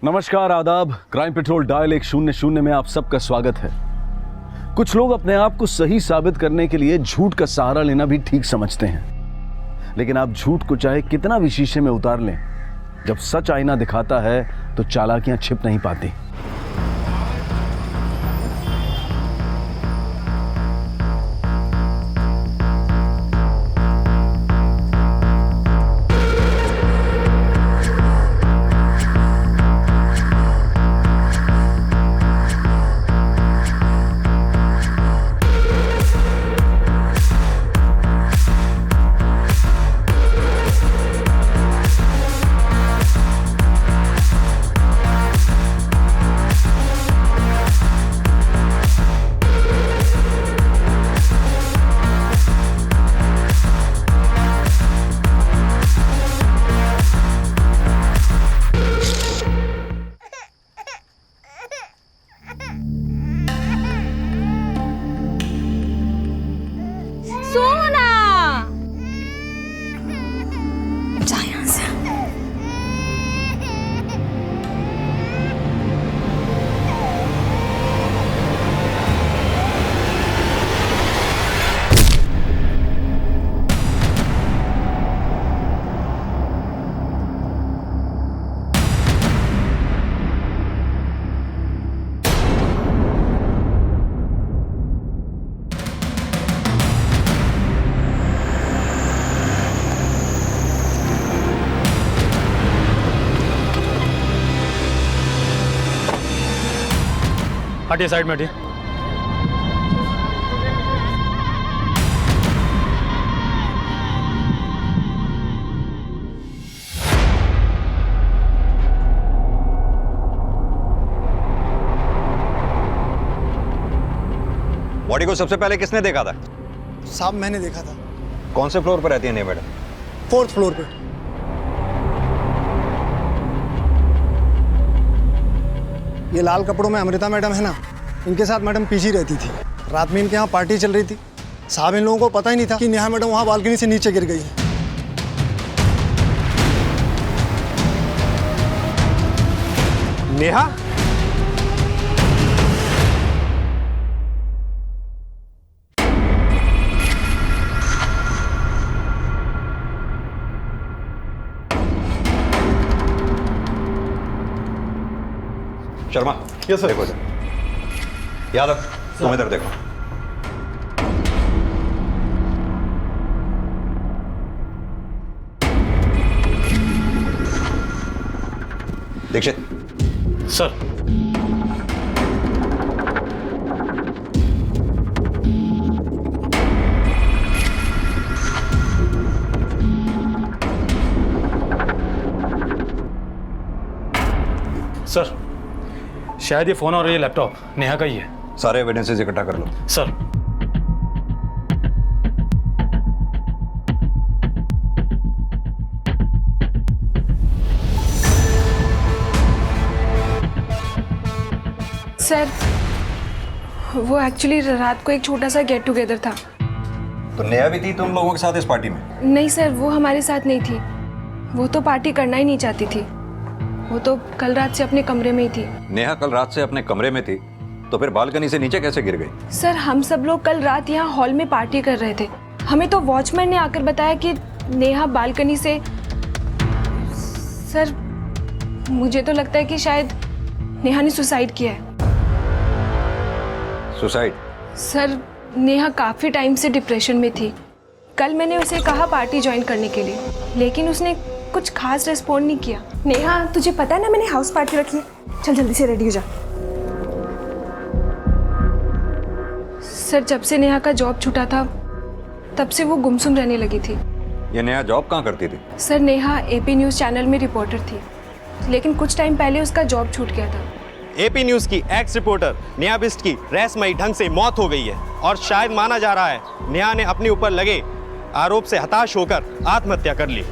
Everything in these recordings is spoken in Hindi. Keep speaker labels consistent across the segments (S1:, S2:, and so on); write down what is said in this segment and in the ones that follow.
S1: नमस्कार, आदाब। क्राइम पेट्रोल डायल 100 में आप सबका स्वागत है। कुछ लोग अपने आप को सही साबित करने के लिए झूठ का सहारा लेना भी ठीक समझते हैं, लेकिन आप झूठ को चाहे कितना भी शीशे में उतार लें, जब सच आईना दिखाता है तो चालाकियां छिप नहीं पाती।
S2: हटिए, साइड में हटिए।
S3: बॉडी को सबसे पहले किसने देखा था?
S4: साहब मैंने देखा था।
S3: कौन से फ्लोर पर रहती है मैडम?
S4: 4th फ्लोर पे। ये लाल कपड़ों में अमृता मैडम है ना, इनके साथ मैडम पीछे रहती थी। रात में इनके यहाँ पार्टी चल रही थी। साहब इन लोगों को पता ही नहीं था कि नेहा मैडम वहाँ बालकनी से नीचे गिर गई है।
S3: नेहा? Sharma,
S5: yes sir.
S3: देखो इधर। यादव, तुम इधर देखो। दीक्षित।
S2: सर, सर, शायद ये फोन और ये लैपटॉप नेहा का ही है।
S3: सारे एविडेंसेस इकट्ठा कर लो।
S2: सर,
S6: सर, वो एक्चुअली रात को एक छोटा सा गेट टुगेदर था।
S3: तो नेहा भी थी तुम लोगों के साथ इस पार्टी में?
S6: नहीं सर, वो हमारे साथ नहीं थी। वो तो पार्टी करना ही नहीं चाहती थी। वो तो कल रात से अपने कमरे में ही थी।
S3: नेहा कल रात से अपने कमरे में थी, तो फिर बालकनी से नीचे कैसे गिर गई?
S6: सर, हम सब लोग कल रात यहाँ हॉल में पार्टी कर रहे थे। हमें तो वॉचमैन ने आकर बताया कि नेहा बालकनी से। सर, मुझे तो लगता है कि शायद नेहा ने सुसाइड किया है।
S3: सुसाइड?
S6: सर, नेहा काफ़ी टाइम से डिप्रेशन में थी। कल मैंने उसे कहा पार्टी ज्वाइन करने के लिए, लेकिन उसने कुछ खास रिस्पॉन्ड नहीं किया।
S7: नेहा, तुझे पता है ना मैंने हाउस पार्टी रखी है। चल जल्दी से रेडी हो जा।
S6: सर, जब से नेहा का जॉब छूटा था तब से वो गुमसुम रहने लगी थी।
S3: ये नेहा जॉब कहाँ करती थी?
S6: Sir, Neha AP news channel में रिपोर्टर थी, लेकिन कुछ टाइम पहले उसका जॉब छूट गया था।
S5: एपी न्यूज की एक्स रिपोर्टर नेहा बिष्ट की रहस्यमयी ढंग से मौत हो गई है और शायद माना जा रहा है नेहा ने अपने ऊपर लगे आरोप से हताश होकर आत्महत्या कर ली।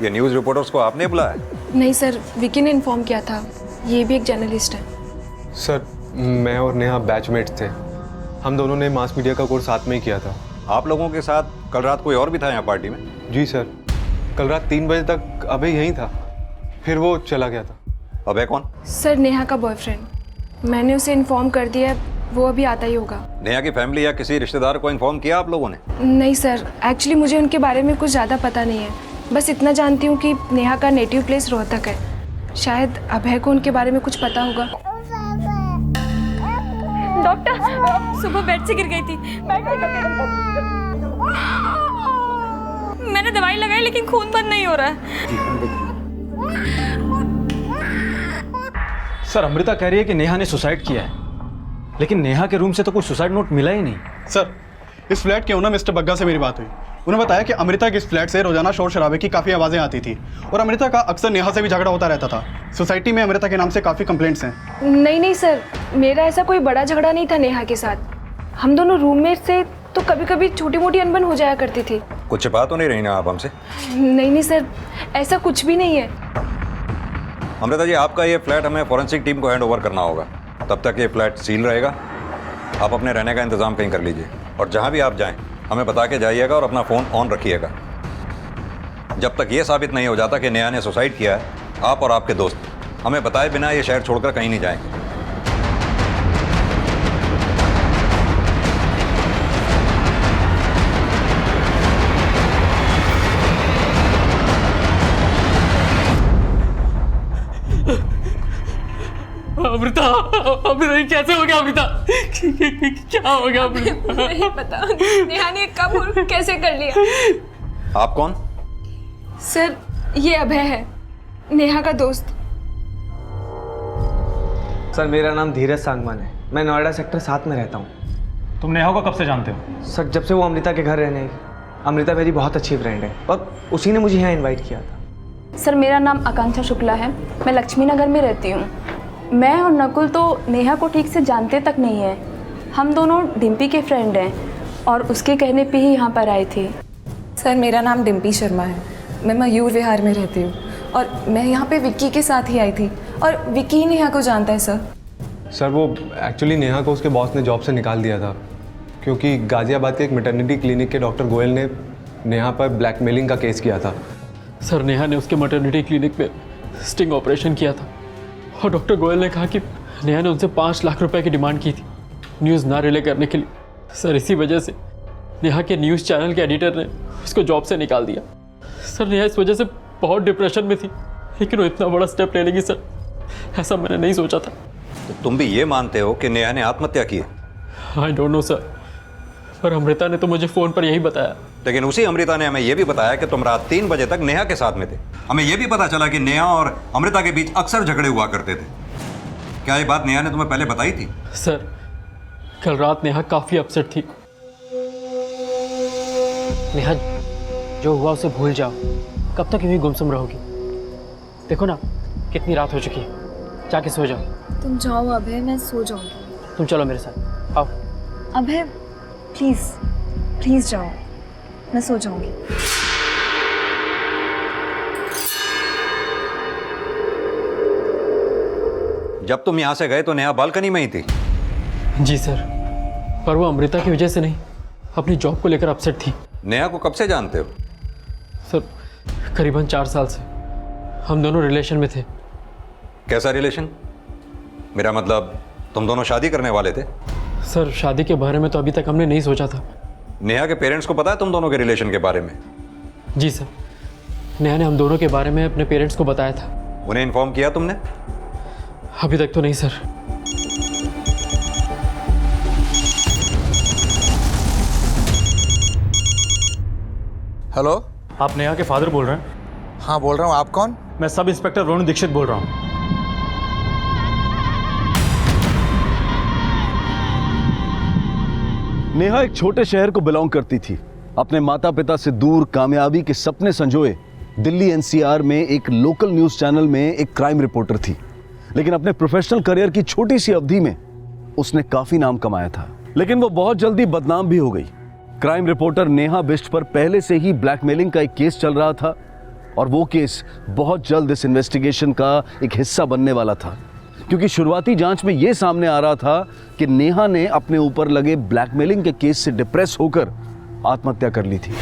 S3: ये न्यूज़ रिपोर्टर्स को आपने बुलाया?
S6: नहीं सर, विकी ने इन्फॉर्म किया था। ये भी एक जर्नलिस्ट है।
S8: सर, मैं और नेहा बैचमेट्स थे। हम दोनों ने मास मीडिया का कोर्स साथ में ही किया था।
S3: आप लोगों के साथ कल रात कोई और भी था यहाँ पार्टी में?
S8: जी सर, कल रात 3 बजे तक अभी यहीं था, फिर वो चला गया था।
S3: अभय कौन?
S6: सर नेहा का बॉयफ्रेंड। मैंने उसे इन्फॉर्म कर दिया है, वो अभी आता ही होगा।
S3: नेहा की फैमिली या किसी रिश्तेदार को इन्फॉर्म किया आप लोगों ने?
S6: नहीं सर, एक्चुअली मुझे उनके बारे में कुछ ज़्यादा पता नहीं है। बस इतना जानती हूँ कि नेहा का नेटिव प्लेस रोहतक है। शायद अभय को उनके बारे में कुछ पता होगा।
S7: डॉक्टर, सुबह बेड से गिर गई थी। मैंने दवाई लगाई लेकिन खून बंद नहीं हो रहा है।
S2: सर अमृता कह रही है कि नेहा ने सुसाइड किया है, लेकिन नेहा के रूम से तो कोई सुसाइड नोट मिला ही नहीं।
S9: सर, इस फ्लैट के ओनर मिस्टर बग्गा से मेरी बात हुई। उन्होंने बताया कि अमृता के इस फ्लैट से रोजाना शोर शराबे की काफ़ी आवाज़ें आती थी और अमृता का अक्सर नेहा से भी झगड़ा होता रहता था। सोसाइटी में अमृता के नाम से काफ़ी कंप्लेंट्स हैं।
S6: नहीं सर, मेरा ऐसा कोई बड़ा झगड़ा नहीं था नेहा के साथ। हम दोनों रूममेट से तो कभी कभी छोटी मोटी अनबन हो जाया करती थी।
S3: कुछ छिपा तो नहीं रही ना आप हमसे?
S6: नहीं सर, ऐसा कुछ भी नहीं है।
S3: अमृता जी, आपका ये फ्लैट हमें फॉरेंसिक टीम को हैंड ओवर करना होगा। तब तक ये फ्लैट सील रहेगा। आप अपने रहने का इंतज़ाम कहीं कर लीजिए और जहाँ भी आप जाएं हमें बता के जाइएगा और अपना फ़ोन ऑन रखिएगा। जब तक ये साबित नहीं हो जाता कि नेहा ने सुसाइड किया है, आप और आपके दोस्त हमें बताए बिना ये शहर छोड़कर कहीं नहीं जाएंगे।
S10: अमृता, अमृता कैसे हो गया? अमृता क्या हो गया? अमृता
S6: नहीं पता नेहा ने कब और कैसे कर लिया।
S3: आप कौन?
S6: सर ये अभय है, नेहा का दोस्त।
S8: सर मेरा नाम धीरज सांगवान है। मैं नोएडा सेक्टर 7 में रहता हूँ।
S2: तुम नेहा को कब से जानते हो?
S8: सर जब से वो अमृता के घर रहने आई। अमृता मेरी बहुत अच्छी फ्रेंड है और उसी ने मुझे यहाँ इन्वाइट किया था।
S11: सर मेरा नाम आकांक्षा शुक्ला है। मैं लक्ष्मी नगर में रहती हूँ। मैं और नकुल तो नेहा को ठीक से जानते तक नहीं है। हम दोनों डिम्पी के फ्रेंड हैं और उसके कहने पे ही यहाँ पर आए थे।
S12: सर मेरा नाम डिम्पी शर्मा है। मैं मयूर विहार में रहती हूँ और मैं यहाँ पे विक्की के साथ ही आई थी और विक्की ही नेहा को जानता है।
S8: सर वो एक्चुअली नेहा को उसके बॉस ने जॉब से निकाल दिया था क्योंकि गाज़ियाबाद के एक मैटरनिटी क्लिनिक के डॉक्टर गोयल ने नेहा पर ब्लैकमेलिंग का केस किया था।
S10: सर नेहा ने उसके मैटरनिटी क्लिनिक में स्टिंग ऑपरेशन किया था और डॉक्टर गोयल ने कहा कि नेहा ने उनसे 5 लाख रुपए की डिमांड की थी न्यूज़ ना रिले करने के लिए। सर इसी वजह से नेहा के न्यूज़ चैनल के एडिटर ने उसको जॉब से निकाल दिया। सर नेहा इस वजह से बहुत डिप्रेशन में थी, लेकिन वो इतना बड़ा स्टेप ले लेगी सर, ऐसा मैंने नहीं सोचा था।
S3: तो तुम भी ये मानते हो कि नेहा ने आत्महत्या की है?
S10: आई डोंट नो सर, पर अमृता ने तो मुझे फ़ोन पर यही बताया।
S3: लेकिन उसी अमृता ने हमें यह भी बताया कि तुम रात 3 बजे तक नेहा के साथ में थे। हमें यह भी पता चला कि नेहा और अमृता के बीच अक्सर झगड़े हुआ करते थे। क्या ये बात नेहा ने तुम्हें पहले बताई थी?
S10: सर कल रात नेहा काफ़ी अपसेट थी। नेहा जो हुआ उसे भूल जाओ, कब तक यूँ ही गुमसुम रहोगी? देखो ना कितनी रात हो चुकी है, जाके सो जाओ।
S11: तुम जाओ अभय, मैं सो जाऊँगी।
S10: तुम चलो मेरे साथ, आओ।
S11: अभय प्लीज़ प्लीज़ जाओ, मैं सो जाऊँगी।
S3: जब तुम यहाँ से गए तो नेहा बालकनी में ही थी?
S10: जी सर, पर वो अमृता की वजह से नहीं, अपनी जॉब को लेकर अपसेट थी।
S3: नेहा को कब से जानते हो?
S10: सर करीबन 4 साल से हम दोनों रिलेशन में थे।
S3: कैसा रिलेशन? मेरा मतलब तुम दोनों शादी करने वाले थे?
S10: सर शादी के बारे में तो अभी तक हमने नहीं सोचा था।
S3: नेहा के पेरेंट्स को पता है तुम दोनों के रिलेशन के बारे में?
S10: जी सर, नेहा ने हम दोनों के बारे में अपने पेरेंट्स को बताया था।
S3: उन्हें इन्फॉर्म किया तुमने?
S10: अभी तक तो नहीं सर।
S13: हेलो,
S2: आप नेहा के फादर बोल रहे हैं?
S13: हाँ बोल रहा हूँ। आप कौन?
S2: मैं सब इंस्पेक्टर वरुण दीक्षित बोल रहा हूँ।
S1: नेहा एक छोटे शहर को बिलोंग करती थी। अपने माता पिता से दूर कामयाबी के सपने संजोए दिल्ली एनसीआर में एक लोकल न्यूज चैनल में एक क्राइम रिपोर्टर थी। लेकिन अपने प्रोफेशनल करियर की छोटी सी अवधि में उसने काफी नाम कमाया था, लेकिन वो बहुत जल्दी बदनाम भी हो गई। क्राइम रिपोर्टर नेहा बिष्ट पर पहले से ही ब्लैकमेलिंग का एक केस चल रहा था और वो केस बहुत जल्द इस इन्वेस्टिगेशन का एक हिस्सा बनने वाला था, क्योंकि शुरुआती जांच में यह सामने आ रहा था कि नेहा ने अपने ऊपर लगे ब्लैकमेलिंग के केस से डिप्रेस होकर आत्महत्या कर ली थी।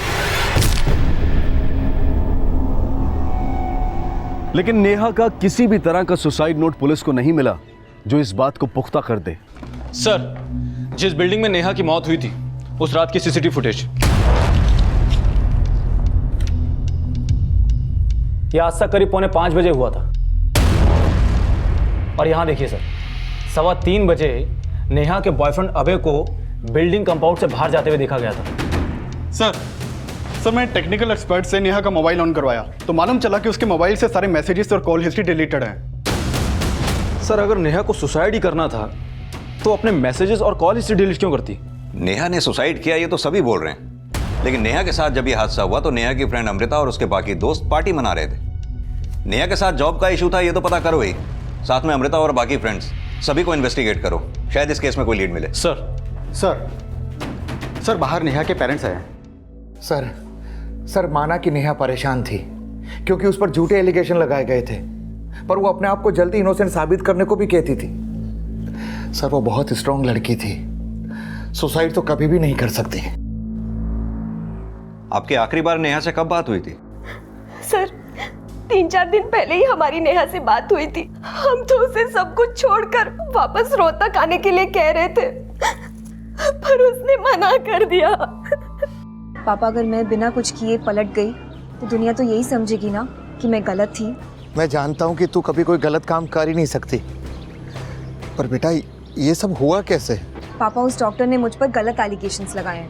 S1: लेकिन नेहा का किसी भी तरह का सुसाइड नोट पुलिस को नहीं मिला जो इस बात को पुख्ता कर दे।
S2: सर, जिस बिल्डिंग में नेहा की मौत हुई थी उस रात की सीसीटीवी फुटेज, यह आज तक करीब 4:45 बजे हुआ था। और यहां देखिए सर, 3:15 बजे नेहा के बॉयफ्रेंड अभय को बिल्डिंग कंपाउंड से बाहर जाते हुए देखा गया था।
S9: सर मैं टेक्निकल एक्सपर्ट से नेहा का मोबाइल ऑन करवाया तो मालूम चला कि उसके मोबाइल से सारे मैसेजेस और कॉल हिस्ट्री डिलीटेड है।
S2: सर, अगर नेहा को सुसाइड ही करना था तो अपने मैसेजेस और कॉल हिस्ट्री डिलीट क्यों करती?
S3: नेहा ने सुसाइड किया ये तो सभी बोल रहे हैं, लेकिन नेहा के साथ जब ये हादसा हुआ तो नेहा की फ्रेंड अमृता और उसके बाकी दोस्त पार्टी मना रहे थे। नेहा के साथ जॉब का इशू था ये तो पता करो ही, साथ में अमृता और बाकी फ्रेंड्स सभी को इन्वेस्टिगेट करो, शायद इस केस में कोई लीड मिले।
S13: सर बाहर नेहा के पेरेंट्स आए। सर माना कि नेहा परेशान थी क्योंकि उस पर झूठे एलिगेशन लगाए गए थे, पर वो अपने आप को जल्दी इनोसेंट साबित करने को भी कहती थी। सर वो बहुत स्ट्रांग लड़की थी, सुसाइड तो कभी भी नहीं कर सकती।
S3: आपकी आखिरी बार नेहा से कब बात हुई थी?
S7: सर, 3-4 दिन पहले ही हमारी नेहा से बात हुई थी। हम तो उसे सब कुछ छोड़कर वापस रोहतक आने के लिए कह रहे थे, पर उसने मना कर दिया।
S12: पापा, अगर मैं बिना कुछ किए पलट गई तो दुनिया तो यही समझेगी ना कि मैं गलत थी।
S13: मैं जानता हूँ कि तू कभी कोई गलत काम कर ही नहीं सकती, पर बेटा ये सब हुआ कैसे?
S12: पापा, उस डॉक्टर ने मुझ पर गलत एलिगेशंस लगाए हैं,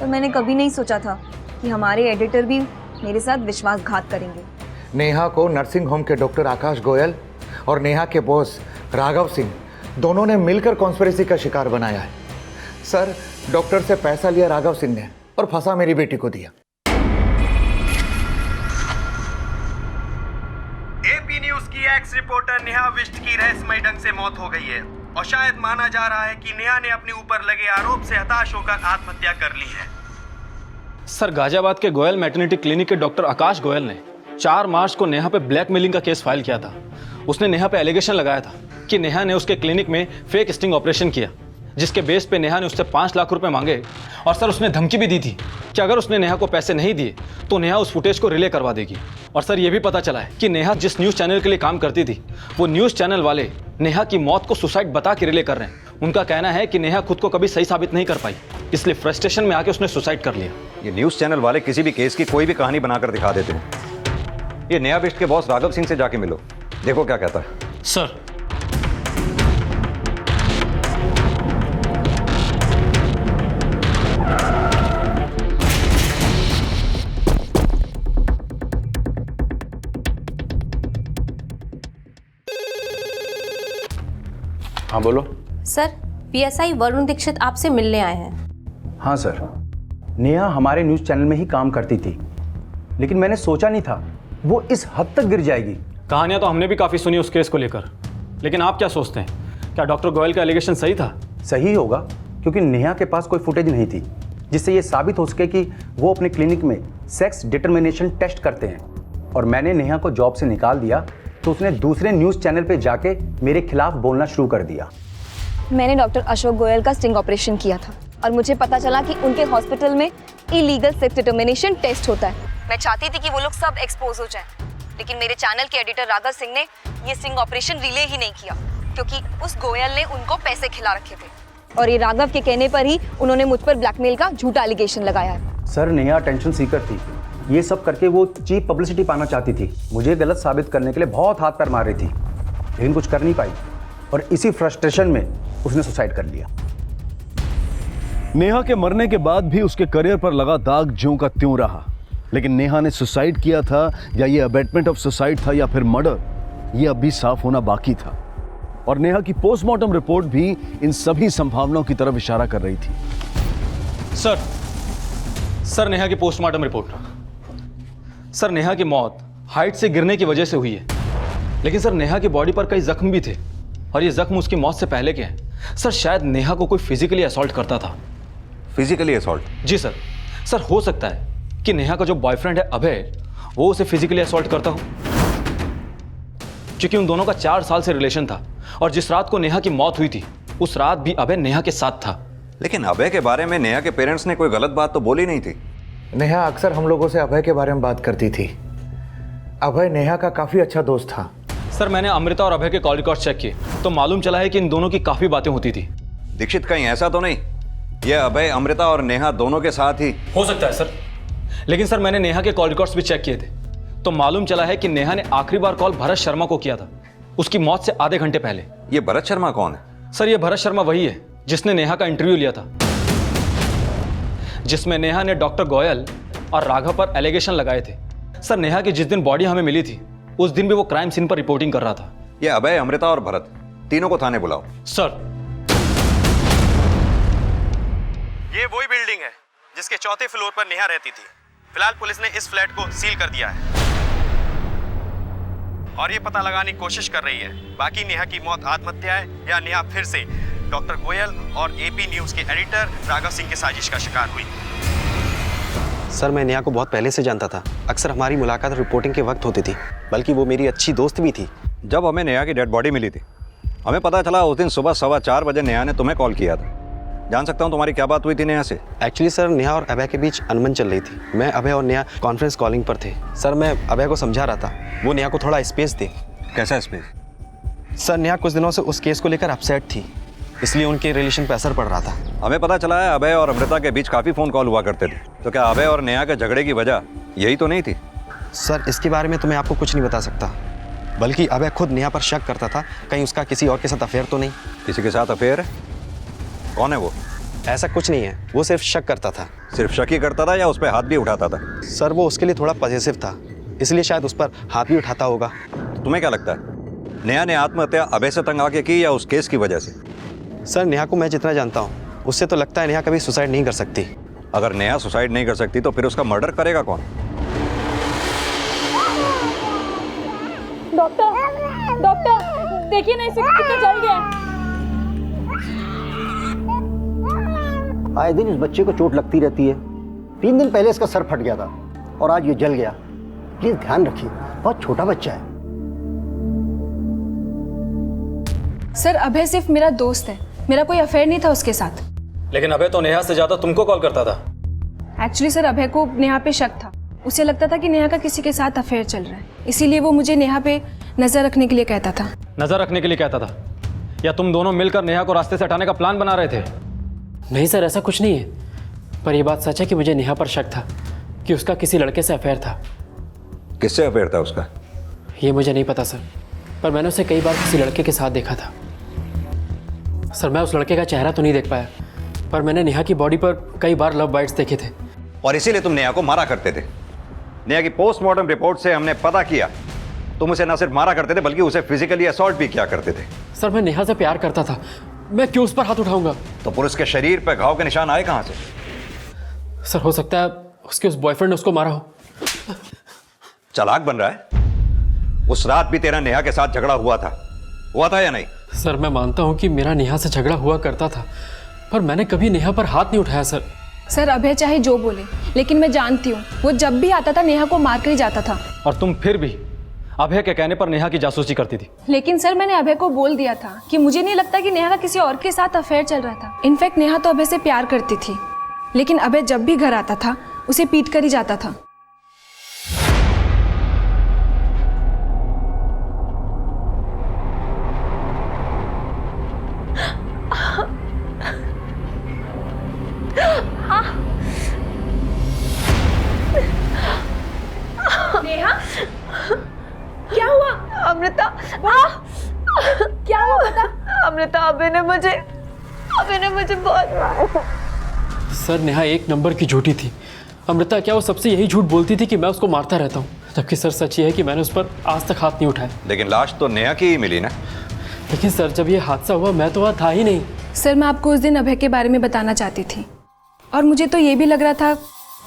S12: पर मैंने कभी नहीं सोचा था कि हमारे एडिटर भी मेरे साथ विश्वासघात करेंगे।
S13: नेहा को नर्सिंग होम के डॉक्टर आकाश गोयल और नेहा के बॉस राघव सिंह दोनों ने मिलकर कॉन्स्पिरेसी का शिकार बनाया है। सर, डॉक्टर से पैसा लिया राघव सिंह ने और फंसा मेरी बेटी को दिया।
S5: एपी न्यूज की एक्स रिपोर्टर नेहा बिष्ट की रहस्यमय ढंग से मौत हो गई है और शायद माना जा रहा है कि नेहा ने अपने ऊपर लगे आरोप से हताश होकर आत्महत्या कर ली है।
S2: सर, गाजियाबाद के गोयल मैटरनिटी क्लिनिक के डॉक्टर आकाश गोयल ने 4 मार्च को नेहा पे ब्लैकमेलिंग का केस फाइल किया था। उसने नेहा पे एलिगेशन लगाया था कि नेहा ने उसके क्लिनिक में फेक स्टिंग ऑपरेशन किया, जिसके बेस पे नेहा ने उससे 5 लाख रुपए मांगे और सर उसने धमकी भी दी थी कि अगर उसने नेहा को पैसे नहीं दिए तो नेहा उस फुटेज को रिले करवा देगी। और सर ये भी पता चला है कि नेहा जिस न्यूज़ चैनल के लिए काम करती थी वो न्यूज़ चैनल वाले नेहा की मौत को सुसाइड बता के रिले कर रहे हैं। उनका कहना है कि नेहा खुद को कभी सही साबित नहीं कर पाई, इसलिए फ्रस्ट्रेशन में आके उसने सुसाइड कर लिया।
S3: ये न्यूज़ चैनल वाले किसी भी केस की कोई भी कहानी बनाकर दिखा देते हैं। ये नेहा बिष्ट के बॉस राघव सिंह से जाके मिलो, देखो क्या कहता है।
S2: सर,
S1: हाँ बोलो।
S14: सर, पीएसआई वरुण दीक्षित आपसे मिलने आए हैं।
S15: हाँ सर, नेहा हमारे न्यूज़ चैनल में ही काम करती थी, लेकिन मैंने सोचा नहीं था वो इस हद तक गिर जाएगी।
S2: कहानियां तो हमने भी काफ़ी सुनी उस केस को लेकर, लेकिन आप क्या सोचते हैं, क्या डॉक्टर गोयल का एलिगेशन सही था?
S15: सही होगा, क्योंकि नेहा के पास कोई फुटेज नहीं थी जिससे ये साबित हो सके कि वो अपने क्लिनिक में सेक्स डिटर्मिनेशन टेस्ट करते हैं। और मैंने नेहा को जॉब से निकाल दिया तो उसने दूसरे न्यूज़ चैनल पे जाके मेरे खिलाफ बोलना शुरू कर दिया।
S12: मैंने डॉक्टर अशोक गोयल का स्टिंग ऑपरेशन किया था और मुझे पता चला कि उनके हॉस्पिटल में इलीगल सेक्स डिटर्मिनेशन टेस्ट होता है। मैं चाहती थी कि वो लोग सब एक्सपोज हो जाएं, लेकिन मेरे चैनल के एडिटर राघव सिंह ने ये स्टिंग ऑपरेशन रिले ही नहीं किया क्योंकि उस गोयल ने उनको पैसे खिला रखे थे और ये राघव के कहने पर ही उन्होंने मुझ पर ब्लैकमेल का झूठा एलिगेशन लगाया है।
S15: सर, नेहा टेंशन सीकर थी, ये सब करके वो चीप पब्लिसिटी पाना चाहती थी। मुझे गलत साबित करने के लिए बहुत हाथ पैर मार रही थी, लेकिन कुछ कर नहीं पाई और इसी फ्रस्ट्रेशन में उसने सुसाइड कर लिया।
S1: नेहा के मरने के बाद भी उसके करियर पर लगा दाग ज्यों का त्यों रहा, लेकिन नेहा ने सुसाइड किया था या ये अबेटमेंट ऑफ सुसाइड था या फिर मर्डर, ये अब भी साफ होना बाकी था। और नेहा की पोस्टमार्टम रिपोर्ट भी इन सभी संभावनाओं की तरफ इशारा कर रही थी।
S2: सर नेहा की पोस्टमार्टम रिपोर्ट। सर, नेहा की मौत हाइट से गिरने की वजह से हुई है, लेकिन सर नेहा की बॉडी पर कई जख्म भी थे और ये जख्म उसकी मौत से पहले के हैं। सर, शायद नेहा को कोई फिजिकली असॉल्ट करता था।
S3: Physically assault?
S2: जी सर। सर, हो सकता है कि नेहा का जो बॉयफ्रेंड है अभय, वो उसे फिजिकली असॉल्ट करता हो, क्योंकि उन दोनों का 4 साल से रिलेशन था और जिस रात को नेहा की मौत हुई थी उस रात भी अभय नेहा के साथ था।
S3: लेकिन अभय के बारे में नेहा के पेरेंट्स ने कोई गलत बात तो बोली नहीं थी।
S13: नेहा अक्सर हम लोगों से अभय के बारे में बात करती थी। अभय नेहा का काफ़ी अच्छा दोस्त था।
S2: सर मैंने अमृता और अभय के कॉल रिकॉर्ड चेक किए तो मालूम चला है कि इन दोनों की काफ़ी बातें होती थी।
S3: दीक्षित कहीं ऐसा तो नहीं ये अभय अमृता और नेहा दोनों के साथ ही?
S2: हो सकता है सर, लेकिन सर मैंने नेहा के कॉल रिकॉर्ड्स भी चेक किए थे तो मालूम चला है कि नेहा ने आखिरी बार कॉल भरत शर्मा को किया था उसकी मौत से आधे घंटे पहले।
S3: ये भरत शर्मा कौन है?
S2: सर ये भरत शर्मा वही है जिसने नेहा का इंटरव्यू लिया था, जिसमें नेहा ने डॉक्टर गोयल और राघव पर एलिगेशन लगाए थे। सर नेहा की जिस दिन बॉडी हमें मिली थी उस दिन भी वो क्राइम सीन पर रिपोर्टिंग कर रहा था।
S3: ये अभय, अमृता और भरत तीनों को थाने बुलाओ।
S2: सर
S5: ये वही बिल्डिंग है जिसके चौथे फ्लोर पर नेहा रहती थी। फिलहाल पुलिस ने इस फ्लैट को सील कर दिया है और ये पता लगाने की कोशिश कर रही है बाकी नेहा की मौत आत्महत्या है या नेहा फिर से डॉक्टर गोयल और एपी न्यूज के एडिटर राघव सिंह की साजिश का शिकार हुई। सर मैं नेहा को बहुत पहले से जानता था। अक्सर हमारी मुलाकात रिपोर्टिंग के वक्त होती थी, बल्कि वो मेरी अच्छी दोस्त भी थी।
S3: जब हमें नेहा की डेड बॉडी मिली थी हमें पता चला उस दिन सुबह 4:15 बजे नेहा ने तुम्हें कॉल किया था। जान सकता हूँ तुम्हारी क्या बात हुई थी नेहा से?
S5: एक्चुअली सर नेहा और अभय के बीच अनबन चल रही थी। मैं अभय और नेहा कॉन्फ्रेंस कॉलिंग पर थे। सर मैं अभय को समझा रहा था वो नेहा को थोड़ा स्पेस दे।
S3: कैसा स्पेस?
S5: सर नेहा कुछ दिनों से उस केस को लेकर अपसेट थी, इसलिए उनके रिलेशन पर असर पड़ रहा था।
S3: हमें पता चला है अभय और अमृता के बीच काफ़ी फ़ोन कॉल हुआ करते थे, तो क्या अभय और नेहा के झगड़े की वजह यही तो नहीं थी?
S5: सर इसके बारे में तो मैं आपको कुछ नहीं बता सकता, बल्कि अभय खुद नेहा पर शक करता था कहीं उसका किसी और के साथ अफेयर तो नहीं।
S3: किसी के साथ अफेयर है? कौन है वो?
S5: ऐसा कुछ नहीं है, वो सिर्फ शक करता था।
S3: सिर्फ शक ही करता था या उस पर हाथ भी उठाता था?
S5: सर वो उसके लिए थोड़ा पॉजिटिव था, इसलिए शायद उस पर हाथ भी उठाता होगा।
S3: तो तुम्हें क्या लगता है नेहा ने आत्महत्या अभय से तंग आके की या उस केस की वजह से?
S5: सर नेहा को मैं जितना जानता हूँ उससे तो लगता है नेहा कभी सुसाइड नहीं कर सकती।
S3: अगर नेहा सुसाइड नहीं कर सकती तो फिर उसका मर्डर करेगा कौन?
S11: डॉक्टर देखिए ना इसे कितना जल गया।
S15: आए दिन इस बच्चे को चोट लगती रहती है। 3 दिन पहले इसका सर फट गया था और आज ये जल गया। प्लीज ध्यान रखिए, बहुत छोटा बच्चा है।
S6: सर अभय सिर्फ मेरा दोस्त है, मेरा कोई अफेयर नहीं था उसके साथ।
S2: लेकिन अभय तो नेहा से ज्यादा तुमको कॉल करता था।
S6: एक्चुअली सर अभय को नेहा पे शक था, उसे लगता था कि नेहा का किसी के साथ अफेयर चल रहा है, इसीलिए वो मुझे नेहा पे नजर रखने के लिए कहता था।
S2: नजर रखने के लिए कहता था या तुम दोनों मिलकर नेहा को रास्ते से हटाने का प्लान बना रहे थे?
S10: नहीं सर ऐसा कुछ नहीं है, पर यह बात सच है कि मुझे नेहा पर शक था कि उसका किसी लड़के से अफेयर था।
S3: किससे अफेयर था उसका?
S10: ये मुझे नहीं पता सर, पर मैंने उसे कई बार किसी लड़के के साथ देखा था। सर मैं उस लड़के का चेहरा तो नहीं देख पाया, पर मैंने नेहा की बॉडी पर कई बार लव बाइट्स देखे थे।
S3: और इसीलिए तुम नेहा को मारा करते थे। नेहा की पोस्टमार्टम रिपोर्ट से हमने पता किया तुम उसे न सिर्फ मारा करते थे बल्कि उसे फिजिकली असॉल्ट भी किया करते थे।
S10: सर मैं नेहा से प्यार करता था, मैं क्यों उस पर हाथ उठाऊंगा?
S3: तो पुलिस के शरीर पर घाव के निशान आए कहां से?
S10: सर हो सकता है उसके उस बॉयफ्रेंड ने उसको मारा हो।
S3: चालाक बन रहा है। उस रात भी तेरा नेहा के साथ झगड़ा हुआ था या नहीं?
S10: सर मैं मानता हूं कि मेरा नेहा से झगड़ा हुआ करता था, पर मैंने कभी नेहा पर हाथ नहीं उठाया। सर
S6: अभय चाहे जो बोले, लेकिन मैं जानती हूँ वो जब भी आता था नेहा को मार कर ही जाता था।
S2: और तुम फिर भी अभय के कहने पर नेहा की जासूसी करती थी।
S6: लेकिन सर मैंने अभय को बोल दिया था कि मुझे नहीं लगता कि नेहा का किसी और के साथ अफेयर चल रहा था। इनफैक्ट नेहा तो अभय से प्यार करती थी, लेकिन अभय जब भी घर आता था उसे पीट कर ही जाता था। नेहा क्या हुआ?
S7: अमृता
S6: क्या हुआ बता?
S7: अमृता अभय ने मुझे बहुत मारा।
S10: सर नेहा एक नंबर की झूठी थी। अमृता क्या वो सबसे यही झूठ बोलती थी कि मैं उसको मारता रहता हूँ, जबकि सर सच ये है कि मैंने उस पर आज तक हाथ नहीं उठाया।
S3: लेकिन लाश तो नेहा की ही मिली ना?
S10: लेकिन सर जब ये हादसा हुआ मैं तो वहाँ था ही नहीं।
S6: सर मैं आपको उस दिन अभय के बारे में बताना चाहती थी, और मुझे तो ये भी लग रहा था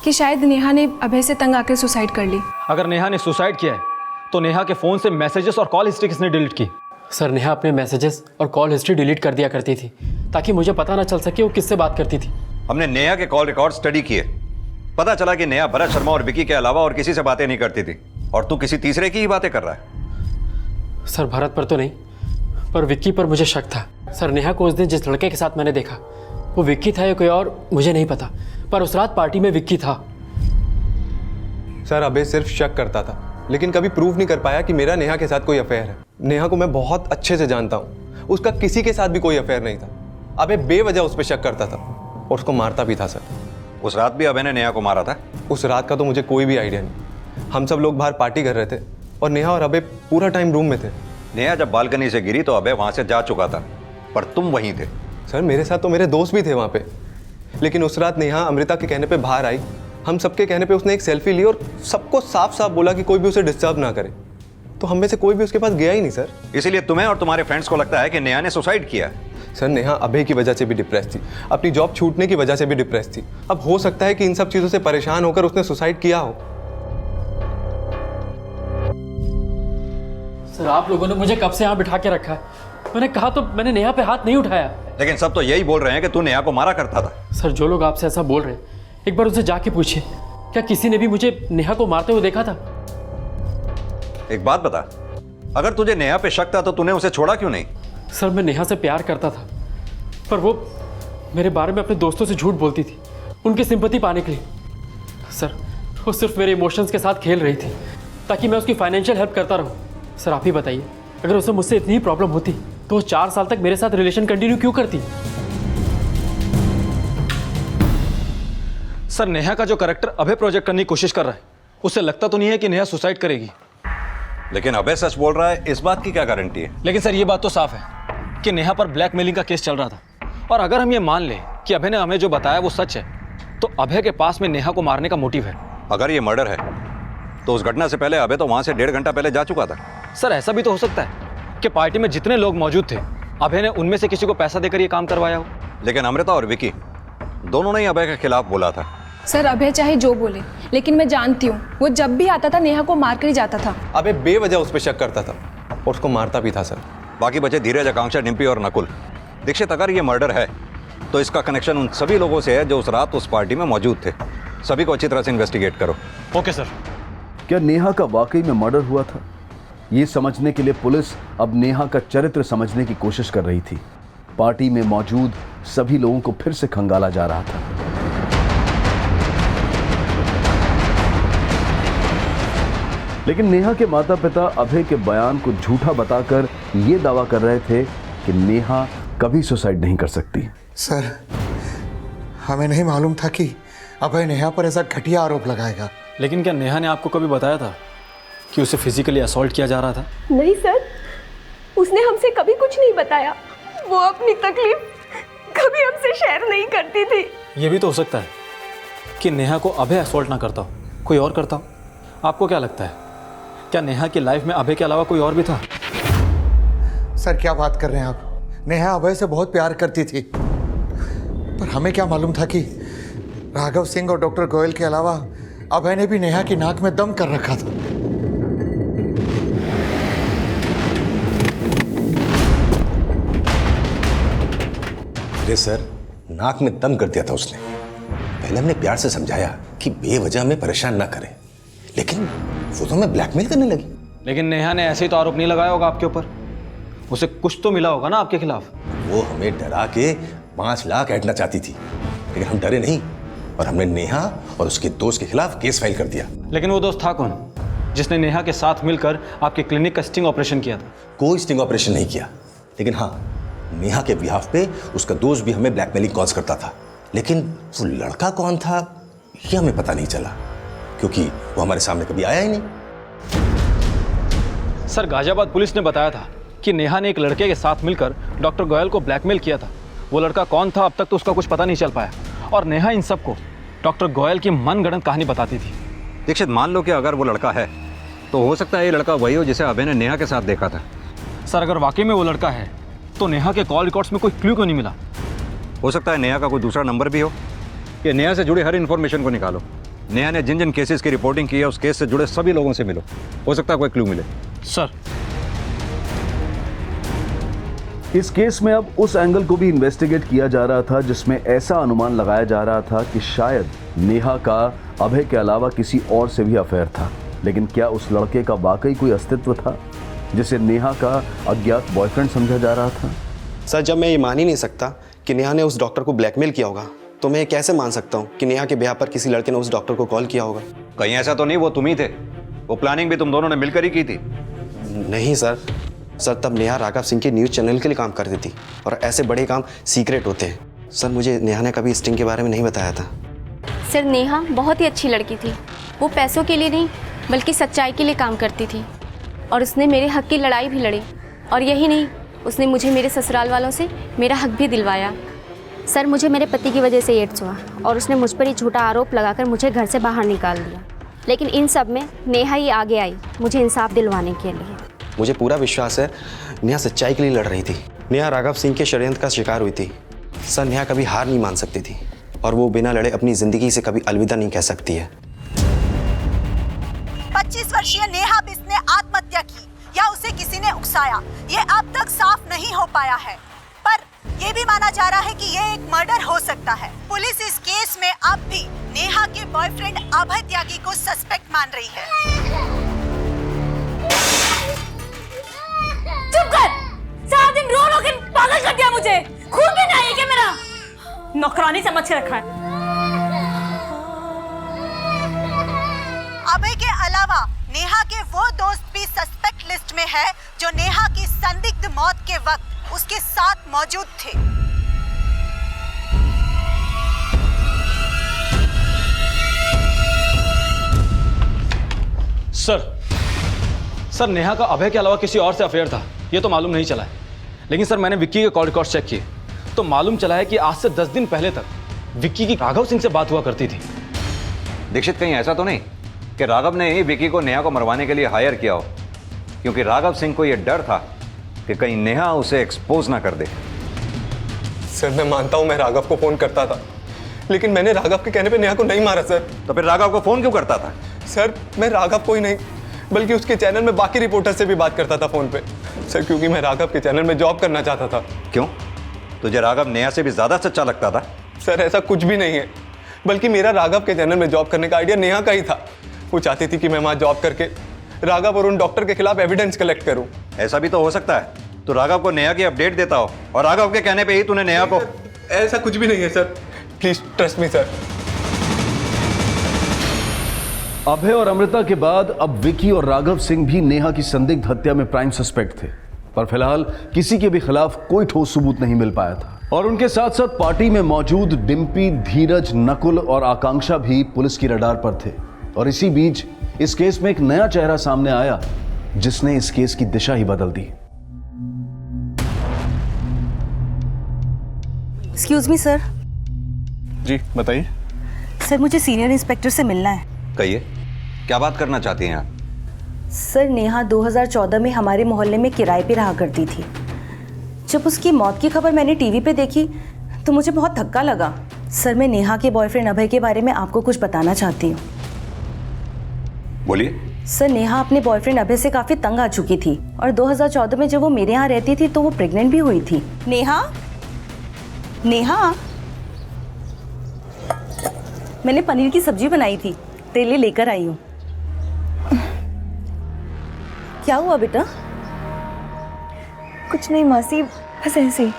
S6: कि शायद नेहा ने अभय से तंग आकर सुसाइड कर ली।
S2: अगर नेहा ने सुसाइड किया है तो नेहा के फोन से मैसेजेस और कॉल हिस्ट्री किसने डिलीट की?
S10: सर नेहा अपने मैसेजेस और कॉल हिस्ट्री डिलीट कर दिया करती थी ताकि मुझे पता ना चल सके वो किससे बात करती थी।
S3: हमने नेहा के कॉल रिकॉर्ड स्टडी किए, पता चला कि नेहा भरत शर्मा और विकी के अलावा और किसी से बातें नहीं करती थी, और तू किसी तीसरे की ही बातें कर रहा है।
S10: सर भरत पर तो नहीं, पर विक्की पर मुझे शक था। सर नेहा को उस दिन जिस लड़के के साथ मैंने देखा वो विक्की था या कोई और मुझे नहीं पता, पर उस रात पार्टी में विक्की था।
S8: सर अभय सिर्फ शक करता था, लेकिन कभी प्रूव नहीं कर पाया कि मेरा नेहा के साथ कोई अफेयर है। नेहा को मैं बहुत अच्छे से जानता हूँ, उसका किसी के साथ भी कोई अफेयर नहीं था। अबे बेवजह उस पर शक करता था और उसको मारता भी था सर।
S3: उस रात भी अभय ने नेहा को मारा था?
S8: उस रात का तो मुझे कोई भी आइडिया नहीं। हम सब लोग बाहर पार्टी कर रहे थे और नेहा और अभय पूरा टाइम रूम में थे।
S3: नेहा जब बालकनी से गिरी तो अभय वहां से जा चुका था, पर तुम वहीं थे।
S8: सर मेरे साथ तो मेरे दोस्त भी थे वहाँ पे, लेकिन उस रात नेहा अमृता के कहने पे बाहर आई। हम सबके कहने पे उसने एक सेल्फी ली और सबको साफ साफ बोला कि कोई भी उसे डिस्टर्ब ना करे। तो हम में से कोई भी उसके पास गया ही नहीं सर।
S3: इसीलिए तुम्हें और तुम्हारे फ्रेंड्स को लगता है कि नेहा ने सुसाइड किया?
S8: सर नेहा अभय की वजह से भी डिप्रेस थी, अपनी जॉब छूटने की वजह से भी डिप्रेस थी। अब हो सकता है कि इन सब चीज़ों से परेशान होकर उसने सुसाइड किया हो।
S10: सर आप लोगों ने मुझे कब से यहाँ बिठा के रखा है? मैंने कहा तो मैंने नेहा पे हाथ नहीं उठाया।
S3: लेकिन सब तो यही बोल रहे हैं कि तू नेहा को मारा करता था।
S10: सर जो लोग आपसे ऐसा बोल रहे हैं, एक बार उनसे जाके पूछिए, क्या किसी ने भी मुझे नेहा को मारते हुए देखा था?
S3: एक बात बता, अगर तुझे नेहा पे शक था तो तूने उसे छोड़ा क्यों नहीं?
S10: सर मैं नेहा से प्यार करता था, पर वो मेरे बारे में अपने दोस्तों से झूठ बोलती थी उनकी सिंपैथी पाने के लिए। सर वो सिर्फ मेरे इमोशंस के साथ खेल रही थी ताकि मैं उसकी फाइनेंशियल हेल्प करता रहूं। सर आप ही बताइए, अगर उसे मुझसे इतनी ही प्रॉब्लम होती तो वो 4 साल तक मेरे साथ रिलेशन कंटिन्यू क्यों करती?
S2: सर नेहा का जो कैरेक्टर अभय प्रोजेक्ट करने की कोशिश कर रहा है, उसे लगता तो नहीं है कि नेहा सुसाइड करेगी।
S3: लेकिन अभय सच बोल रहा है, इस बात की क्या गारंटी है?
S2: लेकिन सर ये बात तो साफ है कि नेहा पर ब्लैकमेलिंग का केस चल रहा था, और अगर हम ये मान लें कि अभय ने हमें जो बताया वो सच है, तो अभय के पास में नेहा को मारने का मोटिव है।
S3: अगर ये मर्डर है तो उस घटना से पहले अभय तो वहां से 1.5 घंटा पहले जा चुका था।
S2: सर ऐसा भी तो हो सकता है कि पार्टी में जितने लोग मौजूद थे, अभय ने उनमें से किसी को पैसा देकर ये काम करवाया हो।
S3: लेकिन अमृता और विकी दोनों ने ही अभय के खिलाफ बोला था।
S6: सर अभय चाहे जो बोले, लेकिन मैं जानती हूँ वो जब भी आता था नेहा को मार कर ही जाता था।
S8: अबे बेवजह उस पर शक करता था और उसको मारता भी था सर।
S3: बाकी बचे धीरज, आकांक्षा, डिम्पी और नकुल। दीक्षित, अगर ये मर्डर है तो इसका कनेक्शन उन सभी लोगों से है जो उस रात उस पार्टी में मौजूद थे। सभी को अच्छी तरह से इन्वेस्टिगेट करो।
S2: Okay sir.
S1: क्या नेहा का वाकई में मर्डर हुआ था? ये समझने के लिए पुलिस अब नेहा का चरित्र समझने की कोशिश कर रही थी। पार्टी में मौजूद सभी लोगों को फिर से खंगाला जा रहा था। लेकिन नेहा के माता पिता अभय के बयान को झूठा बताकर यह दावा कर रहे थे कि नेहा कभी सुसाइड नहीं कर सकती।
S13: सर हमें नहीं मालूम था कि अभय नेहा पर ऐसा घटिया आरोप लगाएगा।
S2: लेकिन क्या नेहा ने आपको कभी बताया था कि उसे फिजिकली असॉल्ट किया जा रहा था?
S7: नहीं सर, उसने हमसे कभी कुछ नहीं बताया। वो अपनी तकलीफ कभी हमसे शेयर नहीं करती थी।
S2: यह भी तो हो सकता है कि नेहा को अभय असॉल्ट ना करता हो, कोई और करता हो। आपको क्या लगता है, क्या नेहा की लाइफ में अभय के अलावा कोई और भी था?
S13: सर क्या बात कर रहे हैं आप? नेहा अभय से बहुत प्यार करती थी, पर हमें क्या मालूम था कि राघव सिंह और डॉक्टर गोयल के अलावा अभय ने भी नेहा की नाक में दम कर रखा था।
S16: अरे सर, नाक में दम कर दिया था उसने। पहले हमने प्यार से समझाया कि बेवजह हमें परेशान ना करे, लेकिन वो तो हमें ब्लैकमेल करने लगी।
S2: लेकिन नेहा ने ऐसे ही तो आरोप नहीं लगाया होगा आपके ऊपर। उसे कुछ तो मिला होगा ना आपके खिलाफ।
S16: वो हमें डरा के 5 लाख ऐंठना चाहती थी, लेकिन हम डरे नहीं और हमने नेहा और उसके दोस्त के खिलाफ केस फाइल कर दिया।
S2: लेकिन वो दोस्त था कौन जिसने नेहा के साथ मिलकर आपके क्लिनिक का स्टिंग ऑपरेशन किया था?
S16: कोई स्टिंग ऑपरेशन नहीं किया, लेकिन हाँ, नेहा के बिहाफ पे उसका दोस्त भी हमें ब्लैकमेलिंग कॉल्स करता था। लेकिन वो लड़का कौन था ये हमें पता नहीं चला, क्योंकि वो हमारे सामने कभी आया ही नहीं।
S2: सर गाजियाबाद पुलिस ने बताया था कि नेहा ने एक लड़के के साथ मिलकर डॉक्टर गोयल को ब्लैकमेल किया था। वो लड़का कौन था अब तक तो उसका कुछ पता नहीं चल पाया, और नेहा इन सबको डॉक्टर गोयल की मनगढ़ंत कहानी बताती थी।
S3: दीक्षित, मान लो कि अगर वो लड़का है तो हो सकता है ये लड़का वही हो जिसे अभय ने नेहा के साथ देखा था।
S2: सर अगर वाकई में वो लड़का है तो नेहा के कॉल रिकॉर्ड्स में कोई क्लू क्यों नहीं मिला?
S3: हो सकता है नेहा का कोई दूसरा नंबर भी हो। कि नेहा से जुड़ी हर इन्फॉर्मेशन को निकालो। नेहा ने जिन जिन केसेस की रिपोर्टिंग की है उस केस से जुड़े सभी लोगों से मिलो, हो सकता है कोई क्लू मिले।
S2: सर
S1: इस केस में अब उस एंगल को भी इन्वेस्टिगेट किया जा रहा था जिसमें ऐसा अनुमान लगाया जा रहा था कि शायद नेहा का अभय के अलावा किसी और से भी अफेयर था। लेकिन क्या उस लड़के का वाकई कोई अस्तित्व था जिसे नेहा का अज्ञात बॉयफ्रेंड समझा जा रहा था?
S5: सर जब मैं ये मान ही नहीं सकता कि नेहा ने उस डॉक्टर को ब्लैकमेल किया होगा, तो मैं ये कैसे मान सकता हूँ कि नेहा के ब्याह पर किसी लड़के ने उस डॉक्टर को कॉल किया होगा?
S3: कहीं ऐसा तो नहीं वो तुम ही थे वो प्लानिंग भी तुम दोनों ने मिलकर ही की थी।
S5: नहीं सर, तब नेहा राघव सिंह के न्यूज़ चैनल के लिए काम करती थी और ऐसे बड़े काम सीक्रेट होते हैं। सर मुझे नेहा ने कभी स्टिंग के बारे में नहीं बताया था।
S14: सर नेहा बहुत ही अच्छी लड़की थी। वो पैसों के लिए नहीं बल्कि सच्चाई के लिए काम करती थी और उसने मेरे हक की लड़ाई भी लड़ी। और यही नहीं, उसने मुझे मेरे ससुराल वालों से मेरा हक भी दिलवाया।
S17: सर मुझे मेरे पति की वजह से एड्स हुआ और उसने मुझ पर ही झूठा आरोप लगाकर मुझे घर से बाहर निकाल दिया, लेकिन इन सब में नेहा ही आगे आई मुझे इंसाफ दिलवाने के लिए।
S5: मुझे पूरा विश्वास है नेहा सच्चाई के लिए लड़ रही थी। नेहा राघव सिंह के षड्यंत्र का शिकार हुई थी। सर नेहा कभी हार नहीं मान सकती थी और वो बिना लड़े अपनी जिंदगी से कभी अलविदा नहीं कह सकती है।
S18: 25 वर्षीय नेहा बिष्ट ने आत्महत्या की या उसे किसी ने उकसाया, ये अब तक साफ नहीं हो पाया है, पर ये भी माना जा रहा है कि ये एक मर्डर हो सकता है। पुलिस इस केस में अब भी नेहा के बॉयफ्रेंड अभय त्यागी को सस्पेक्ट मान रही है।
S7: चुप कर! सारा दिन रो रो के पागल कर दिया मुझे। खून भी नहीं है क्या मेरा? नौकरानी समझ के रखा है।
S18: अभय के अलावा नेहा के वो दोस्त भी सस्पेक्ट लिस्ट में है जो नेहा की संदिग्ध मौत के वक्त उसके साथ मौजूद थे।
S2: सर नेहा का अभय के अलावा किसी और से अफेयर था, ये तो मालूम नहीं चला है। लेकिन सर मैंने विक्की के कॉल रिकॉर्ड चेक किए तो मालूम चला है कि आज से 10 दिन पहले तक विक्की की राघव सिंह से बात हुआ करती थी।
S3: दीक्षित, कहीं ऐसा तो नहीं कि राघव ने ही विक्की को नेहा को मरवाने के लिए हायर किया हो, क्योंकि राघव सिंह को यह डर था कि कहीं नेहा उसे एक्सपोज ना कर दे।
S8: सर मैं मानता हूं मैं राघव को फोन करता था, लेकिन मैंने राघव के कहने पे नेहा को नहीं मारा सर।
S3: तो फिर राघव को फोन क्यों करता था?
S8: सर मैं राघव को ही नहीं बल्कि उसके चैनल में बाकी रिपोर्टर से भी बात करता था फोन पे सर, क्योंकि मैं राघव के चैनल में जॉब करना चाहता था।
S3: क्यों? तुझे राघव नेहा से भी ज्यादा सच्चा लगता था?
S8: सर ऐसा कुछ भी नहीं है, बल्कि मेरा राघव के चैनल में जॉब करने का आइडिया नेहा का ही था। वो चाहती थी कि मैं वहाँ जॉब करके राघव और उन डॉक्टर के खिलाफ एविडेंस कलेक्ट करूँ।
S3: ऐसा भी तो हो सकता है तो राघव को नेहा की अपडेट देता हो और राघव के कहने पे ही तूने नेहा को।
S8: ऐसा कुछ भी नहीं है sir, please trust me sir.
S1: Abhay और अमृता के बाद अब विकी और राघव सिंह भी नेहा की संदिग्ध हत्या में प्राइम सस्पेक्ट थे, पर फिलहाल किसी के भी खिलाफ कोई ठोस सबूत नहीं मिल पाया था। और उनके साथ साथ पार्टी में मौजूद डिम्पी, धीरज, नकुल और आकांक्षा भी पुलिस की रडार पर थे। और इसी बीच इस केस में एक नया चेहरा सामने आया जिसने इस केस की दिशा ही बदल दी।
S18: Excuse me sir.
S9: जी बताइए।
S18: सर मुझे सीनियर इंस्पेक्टर से मिलना है।
S3: कहिए, क्या बात करना चाहती हैं आप?
S18: सर नेहा 2014 में हमारे मोहल्ले में किराए पे रहा करती थी। जब उसकी मौत की खबर मैंने टीवी पे देखी तो मुझे बहुत धक्का लगा। सर मैं नेहा के बॉयफ्रेंड अभय के बारे में आपको कुछ बताना चाहती हूँ।
S3: बोलिए।
S18: सर नेहा अपने बॉयफ्रेंड अभय से काफी तंग आ चुकी थी और 2014 में जब वो मेरे यहाँ रहती थी तो वो प्रेग्नेंट भी हुई थी। नेहा, नेहा, मैंने पनीर की सब्जी बनाई थी, तेरे लिए लेकर आई हूँ। क्या हुआ बेटा?
S7: कुछ नहीं मासी, बस ऐसे ही।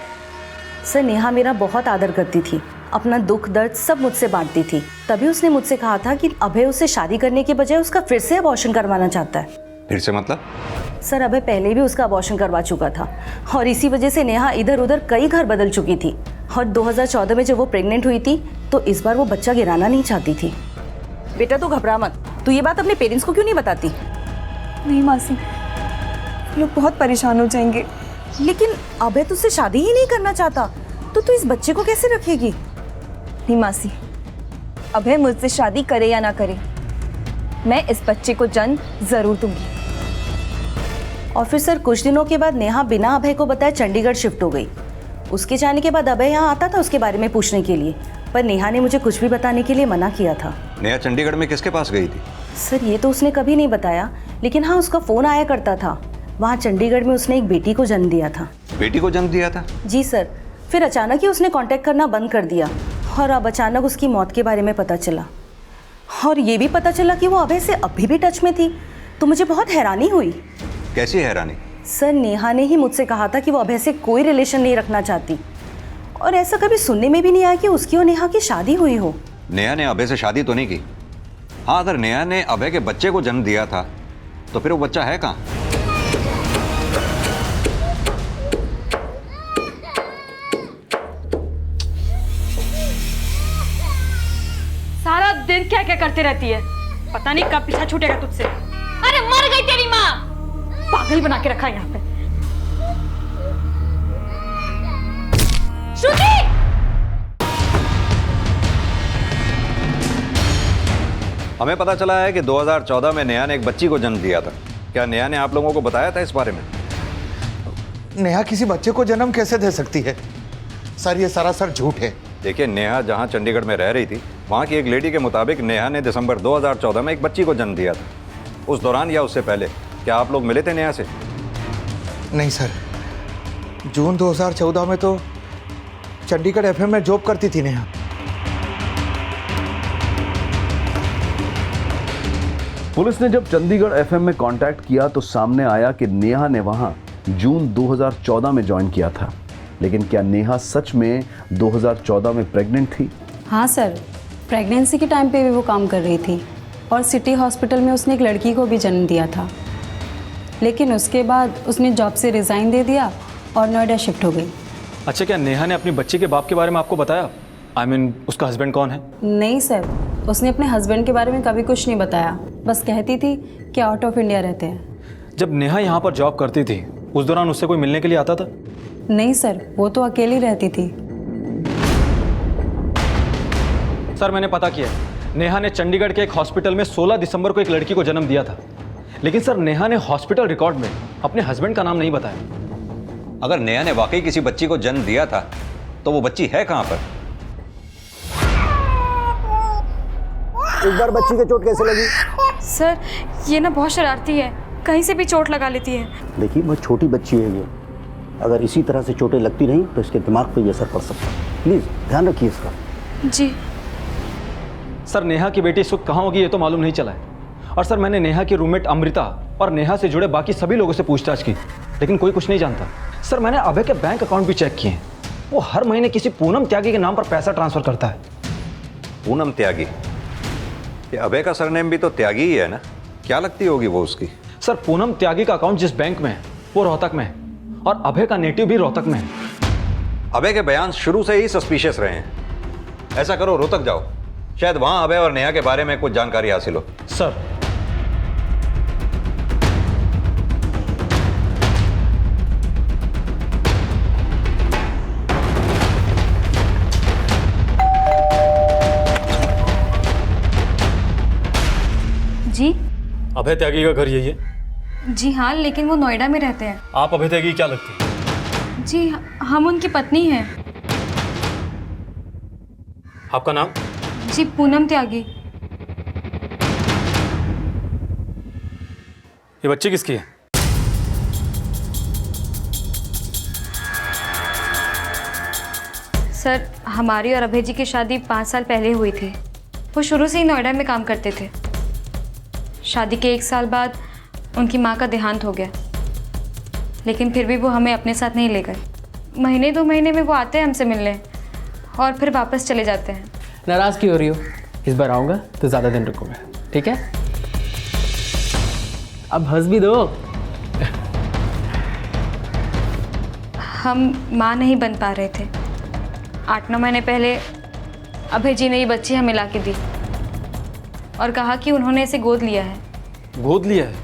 S18: सर नेहा मेरा बहुत आदर करती थी, अपना दुख दर्द सब मुझसे बांटती थी। तभी उसने मुझसे कहा था कि अभय उससे शादी करने के बजाय उसका फिर से अबॉर्शन करवाना चाहता है।
S3: फिर से मतलब?
S18: सर अभय पहले भी उसका अबॉर्शन करवा चुका था और इसी वजह से नेहा इधर उधर कई घर बदल चुकी थी। और 2014 में जब वो प्रेग्नेंट हुई थी तो इस बार वो बच्चा गिराना नहीं चाहती थी। बेटा तू घबरा मत, तू ये बात अपने पेरेंट्स को क्यों नहीं बताती?
S7: नहीं मासी, लोग बहुत परेशान हो जाएंगे।
S18: लेकिन अभय तुझसे शादी ही नहीं करना चाहता तो तू इस बच्चे को कैसे रखेगी?
S7: नहीं मासी, अभय मुझसे शादी करे या ना करे, मैं इस बच्चे को जन्म जरूर दूंगी।
S18: और फिर सर कुछ दिनों के बाद नेहा बिना अभय को बताए चंडीगढ़ शिफ्ट हो गई। उसके जाने के बाद अभय यहाँ आता था उसके बारे में पूछने के लिए, पर नेहा ने मुझे कुछ भी बताने के लिए मना किया था।
S3: नेहा चंडीगढ़ में किसके पास गई थी?
S18: सर ये तो उसने कभी नहीं बताया, लेकिन हाँ उसका फोन आया करता था। वहाँ चंडीगढ़ में उसने एक बेटी को जन्म दिया था।
S3: बेटी को जन्म दिया था?
S18: जी सर। फिर अचानक ही उसने कांटेक्ट करना बंद कर दिया और अब अचानक उसकी मौत के बारे में पता चला। और ये भी पता चला कि वो अभय से अभी भी टच में थी, तो मुझे बहुत हैरानी हुई।
S3: कैसी हैरानी?
S18: सर नेहा ने ही मुझसे कहा था कि वो अभय से कोई रिलेशन नहीं रखना चाहती और ऐसा कभी सुनने में भी नहीं आया कि उसकी और नेहा की शादी हुई हो।
S3: नेहा ने अभय से शादी तो नहीं की। हाँ, अगर नेहा ने अभय के बच्चे को जन्म दिया था तो फिर वो बच्चा है कहाँ?
S7: सारा दिन क्या क्या करती रहती है, पता नहीं कब पीछा छूटेगा तुझसे। अरे मर गई तेरी माँ, पागल बना के रखा है यहाँ पे। श्रुति!
S3: हमें पता चला है कि 2014 में नेहा ने एक बच्ची को जन्म दिया था। क्या नेहा ने आप लोगों को बताया था इस बारे में?
S13: नेहा किसी बच्चे को जन्म कैसे दे सकती है? सर ये सरासर झूठ है।
S3: देखिए, नेहा जहाँ चंडीगढ़ में रह रही थी, वहाँ की एक लेडी के मुताबिक नेहा ने दिसंबर 2014 में एक बच्ची को जन्म दिया था। उस दौरान या उससे पहले क्या आप लोग मिले थे नेहा से?
S13: नहीं सर, जून 2014 में तो चंडीगढ़ एफएम में जॉब करती थी नेहा।
S1: पुलिस ने जब चंडीगढ़ एफएम में कांटेक्ट किया तो सामने आया कि नेहा ने वहां जून 2014 में ज्वाइन किया था। लेकिन क्या नेहा सच में 2014 में प्रेग्नेंट थी?
S19: हाँ सर, प्रेगनेंसी के टाइम पे भी वो काम कर रही थी और सिटी हॉस्पिटल में उसने एक लड़की को भी जन्म दिया था। लेकिन उसके बाद उसने जॉब से रिज़ाइन दे दिया और नोएडा शिफ्ट हो गई।
S2: अच्छा, क्या नेहा ने अपनी बच्ची के बाप के बारे में आपको बताया? I mean, उसका हस्बैंड कौन है?
S19: नहीं सर, उसने अपने हस्बैंड के बारे में कभी कुछ नहीं बताया, बस कहती थी कि आउट ऑफ इंडिया रहते हैं।
S2: जब नेहा यहाँ पर जॉब करती थी उस दौरान उससे कोई मिलने के लिए आता था?
S19: नहीं सर, वो तो अकेली रहती थी।
S2: सर, मैंने पता किया, नेहा ने चंडीगढ़ के एक हॉस्पिटल में 16 दिसंबर को एक लड़की को जन्म दिया था। लेकिन सर, नेहा ने हॉस्पिटल रिकॉर्ड में अपने हस्बैंड का नाम नहीं बताया।
S3: अगर नेहा ने वाकई किसी बच्ची को जन्म दिया था तो वो बच्ची है कहाँ पर?
S20: एक बार बच्ची के चोट कैसे लगी?
S6: सर, ये ना बहुत शरारती है, कहीं से भी चोट लगा लेती है।
S20: देखिए, बहुत छोटी बच्ची है ये, अगर इसी तरह से चोटें लगती रहीं तो इसके दिमाग पे भी असर पड़ सकता है। प्लीज़ ध्यान रखिए इसका।
S6: जी
S2: सर, नेहा की बेटी इस वक्त कहाँ होगी ये तो मालूम नहीं चला है। और सर, मैंने नेहा की रूममेट अमृता और नेहा से जुड़े बाकी सभी लोगों से पूछताछ की, लेकिन कोई कुछ नहीं जानता। सर, मैंने अभय के बैंक अकाउंट भी चेक किए हैं, वो हर महीने किसी पूनम त्यागी के नाम पर पैसा ट्रांसफर करता है।
S3: पूनम त्यागी? ये अभय का सरनेम भी तो त्यागी ही है ना? क्या लगती होगी वो उसकी?
S2: सर, पूनम त्यागी का अकाउंट जिस बैंक में है वो रोहतक में है और अभय का नेटिव भी रोहतक में है।
S3: अभय के बयान शुरू से ही सस्पिशियस रहे हैं। ऐसा करो, रोहतक जाओ, शायद वहां अभय और नेहा के बारे में कुछ जानकारी हासिल हो।
S2: सर,
S6: जी
S2: अभय त्यागी का घर यही है?
S6: जी हाँ, लेकिन वो नोएडा में रहते हैं।
S2: आप अभय त्यागी क्या लगती है?
S6: जी हम उनकी पत्नी हैं।
S2: आपका नाम?
S6: जी पूनम त्यागी।
S2: ये बच्ची किसकी है?
S6: सर, हमारी और अभय जी की शादी 5 साल पहले हुई थी। वो शुरू से ही नोएडा में काम करते थे। शादी के 1 साल बाद उनकी माँ का देहांत हो गया, लेकिन फिर भी वो हमें अपने साथ नहीं ले गए। महीने 2 महीने में वो आते हैं हमसे मिलने और फिर वापस चले जाते हैं।
S10: नाराज़ क्यों हो रही हो? इस बार आऊँगा तो ज़्यादा दिन रुकूंगा, ठीक है? अब हंस भी दो।
S6: हम माँ नहीं बन पा रहे थे। 8-9 महीने पहले अभय जी ने ये बच्ची हमें ला के दी और कहा कि उन्होंने इसे गोद लिया है।
S2: गोद लिया है?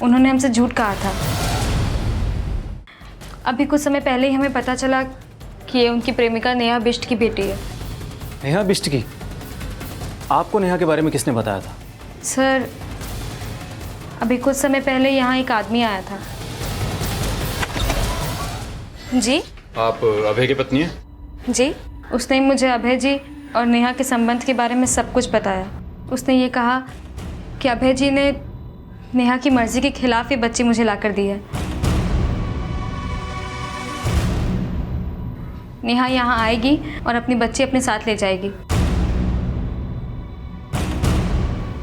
S6: उन्होंने हमसे झूठ कहा था। अभी कुछ समय पहले ही हमें पता चला कि ये उनकी प्रेमिका नेहा बिष्ट की बेटी है।
S2: नेहा बिष्ट की? आपको नेहा के बारे में किसने बताया था?
S6: सर, अभी कुछ समय पहले यहाँ एक आदमी आया था। जी?
S2: आप अभय की पत्नी हैं?
S6: जी, उसने मुझे अभय जी और नेहा के संबंध के बारे में सब कुछ बताया। उसने ये कहा कि अभय जी ने नेहा की मर्जी के खिलाफ ये बच्ची मुझे लाकर दी है। नेहा यहाँ आएगी और अपनी बच्ची अपने साथ ले जाएगी।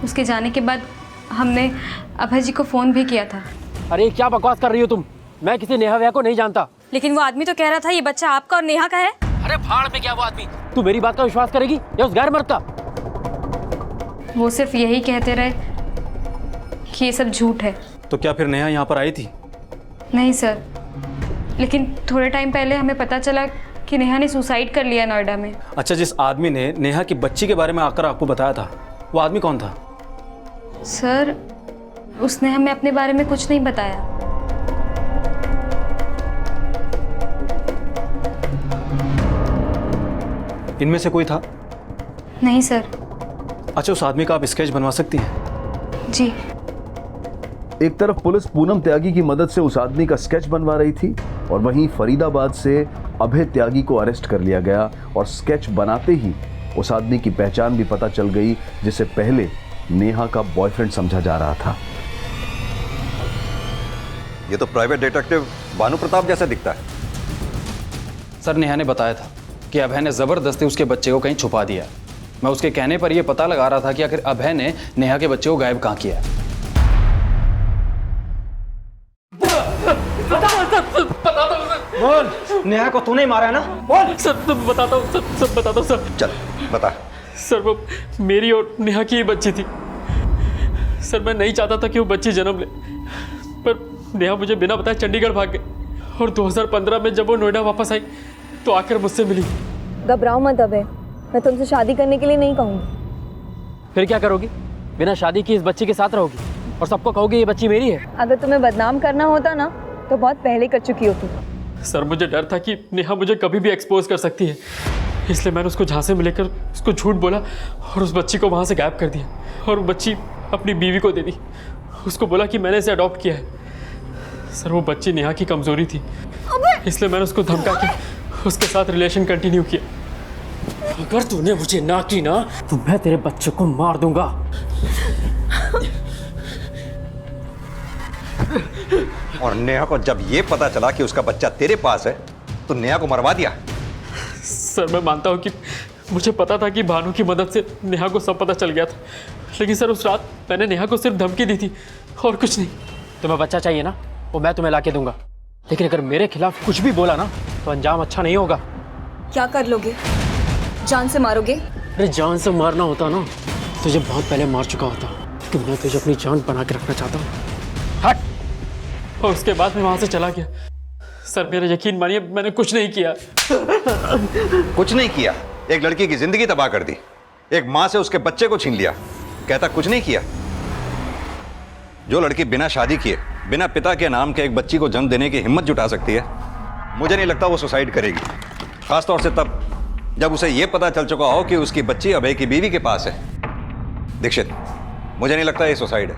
S6: उसके जाने के बाद हमने अभय जी को फ़ोन भी किया था।
S10: अरे क्या बकवास कर रही हो तुम? मैं किसी नेहा व्या को नहीं जानता।
S6: लेकिन वो आदमी तो कह रहा था ये बच्चा आपका और नेहा का है।
S10: अरे भाड़ में क्या वो आदमी? तू मेरी बात का विश्वास करेगी या उस गैर मर्द का?
S6: वो सिर्फ यही कहते रहे कि ये सब झूठ है।
S2: तो क्या फिर नेहा यहाँ पर आई थी?
S6: नहीं सर, लेकिन थोड़े टाइम पहले हमें पता चला कि नेहा ने सुसाइड कर लिया नोएडा में।
S2: अच्छा, जिस आदमी ने नेहा की बच्ची के बारे में आकर आपको बताया था, वो आदमी कौन था?
S6: सर, उसने हमें अपने बारे में कुछ नहीं बताया।
S2: इनमें से कोई था?
S6: नहीं सर।
S2: अच्छा, उस आदमी का आप स्केच बनवा सकती हैं?
S6: जी।
S1: एक तरफ पुलिस पूनम त्यागी की मदद से उस आदमी का स्केच बनवा रही थी और वहीं फरीदाबाद से अभय त्यागी को अरेस्ट कर लिया गया और स्केच बनाते ही उस आदमी की पहचान भी पता चल गई जिसे पहले नेहा का बॉयफ्रेंड समझा जा रहा था।
S3: ये तो प्राइवेट डिटेक्टिव भानु प्रताप जैसा दिखता है।
S2: सर, नेहा ने बताया था कि अभय ने जबरदस्ती उसके बच्चे को कहीं छुपा दिया। मैं उसके कहने पर यह पता लगा रहा था कि आखिर अभय ने नेहा के बच्चे को गायब कहाँ किया।
S5: बोल, नेहा को तूने ही मारा है ना? बोल।
S10: सर, बताता हूँ सर, बताता हूँ सर।
S3: चल बता।
S10: सर, वो मेरी और नेहा की ही बच्ची थी। सर, मैं नहीं चाहता था कि वो बच्ची जन्म ले, पर नेहा मुझे बिना बताए चंडीगढ़ भाग गई और 2015 में जब वो नोएडा वापस आई तो आकर मुझसे मिली।
S12: घबराओ मत अबे, मैं तुमसे शादी करने के लिए नहीं कहूँगी।
S10: फिर क्या करोगी? बिना शादी की इस बच्ची के साथ रहोगी और सबको कहोगे ये बच्ची मेरी है?
S12: अगर तुम्हें बदनाम करना होता ना तो बहुत पहले कर चुकी होती।
S10: सर, मुझे डर था कि नेहा मुझे कभी भी एक्सपोज कर सकती है, इसलिए मैंने उसको झांसे में लेकर उसको झूठ बोला और उस बच्ची को वहाँ से गायब कर दिया और वो बच्ची अपनी बीवी को दे दी। उसको बोला कि मैंने इसे अडॉप्ट किया है। सर, वो बच्ची नेहा की कमजोरी थी, इसलिए मैंने उसको धमका के उसके साथ रिलेशन कंटिन्यू किया। अगर तूने मुझे ना की ना तो मैं तेरे बच्चे को मार दूंगा।
S3: और नेहा को जब ये पता चला कि उसका बच्चा तेरे पास है तो नेहा को मरवा दिया।
S10: सर, मैं मानता हूँ कि मुझे पता था कि भानु की मदद से नेहा को सब पता चल गया था, लेकिन सर उस रात मैंने नेहा को सिर्फ धमकी दी थी और कुछ नहीं। तुम्हें बच्चा चाहिए ना, वो मैं तुम्हें लाके दूंगा, लेकिन अगर मेरे खिलाफ कुछ भी बोला ना तो अंजाम अच्छा नहीं होगा।
S12: क्या कर लोगे? जान से मारोगे?
S10: अरे जान से मारना होता ना तुझे बहुत पहले मार चुका होता, कि मैं तुझे अपनी जान बना के रखना चाहता हूँ। हट। और उसके बाद मैं वहां से चला गया। सर, मेरा यकीन मानिए, मैंने कुछ नहीं किया।
S3: कुछ नहीं किया? एक लड़की की जिंदगी तबाह कर दी, एक माँ से उसके बच्चे को छीन लिया, कहता कुछ नहीं किया? जो लड़की बिना शादी किए, बिना पिता के नाम के एक बच्ची को जन्म देने की हिम्मत जुटा सकती है, मुझे नहीं लगता वो सुसाइड करेगी। खासतौर से तब जब उसे यह पता चल चुका हो कि उसकी बच्ची अभय की बीवी के पास है। दीक्षित, मुझे नहीं लगता ये सुसाइड है,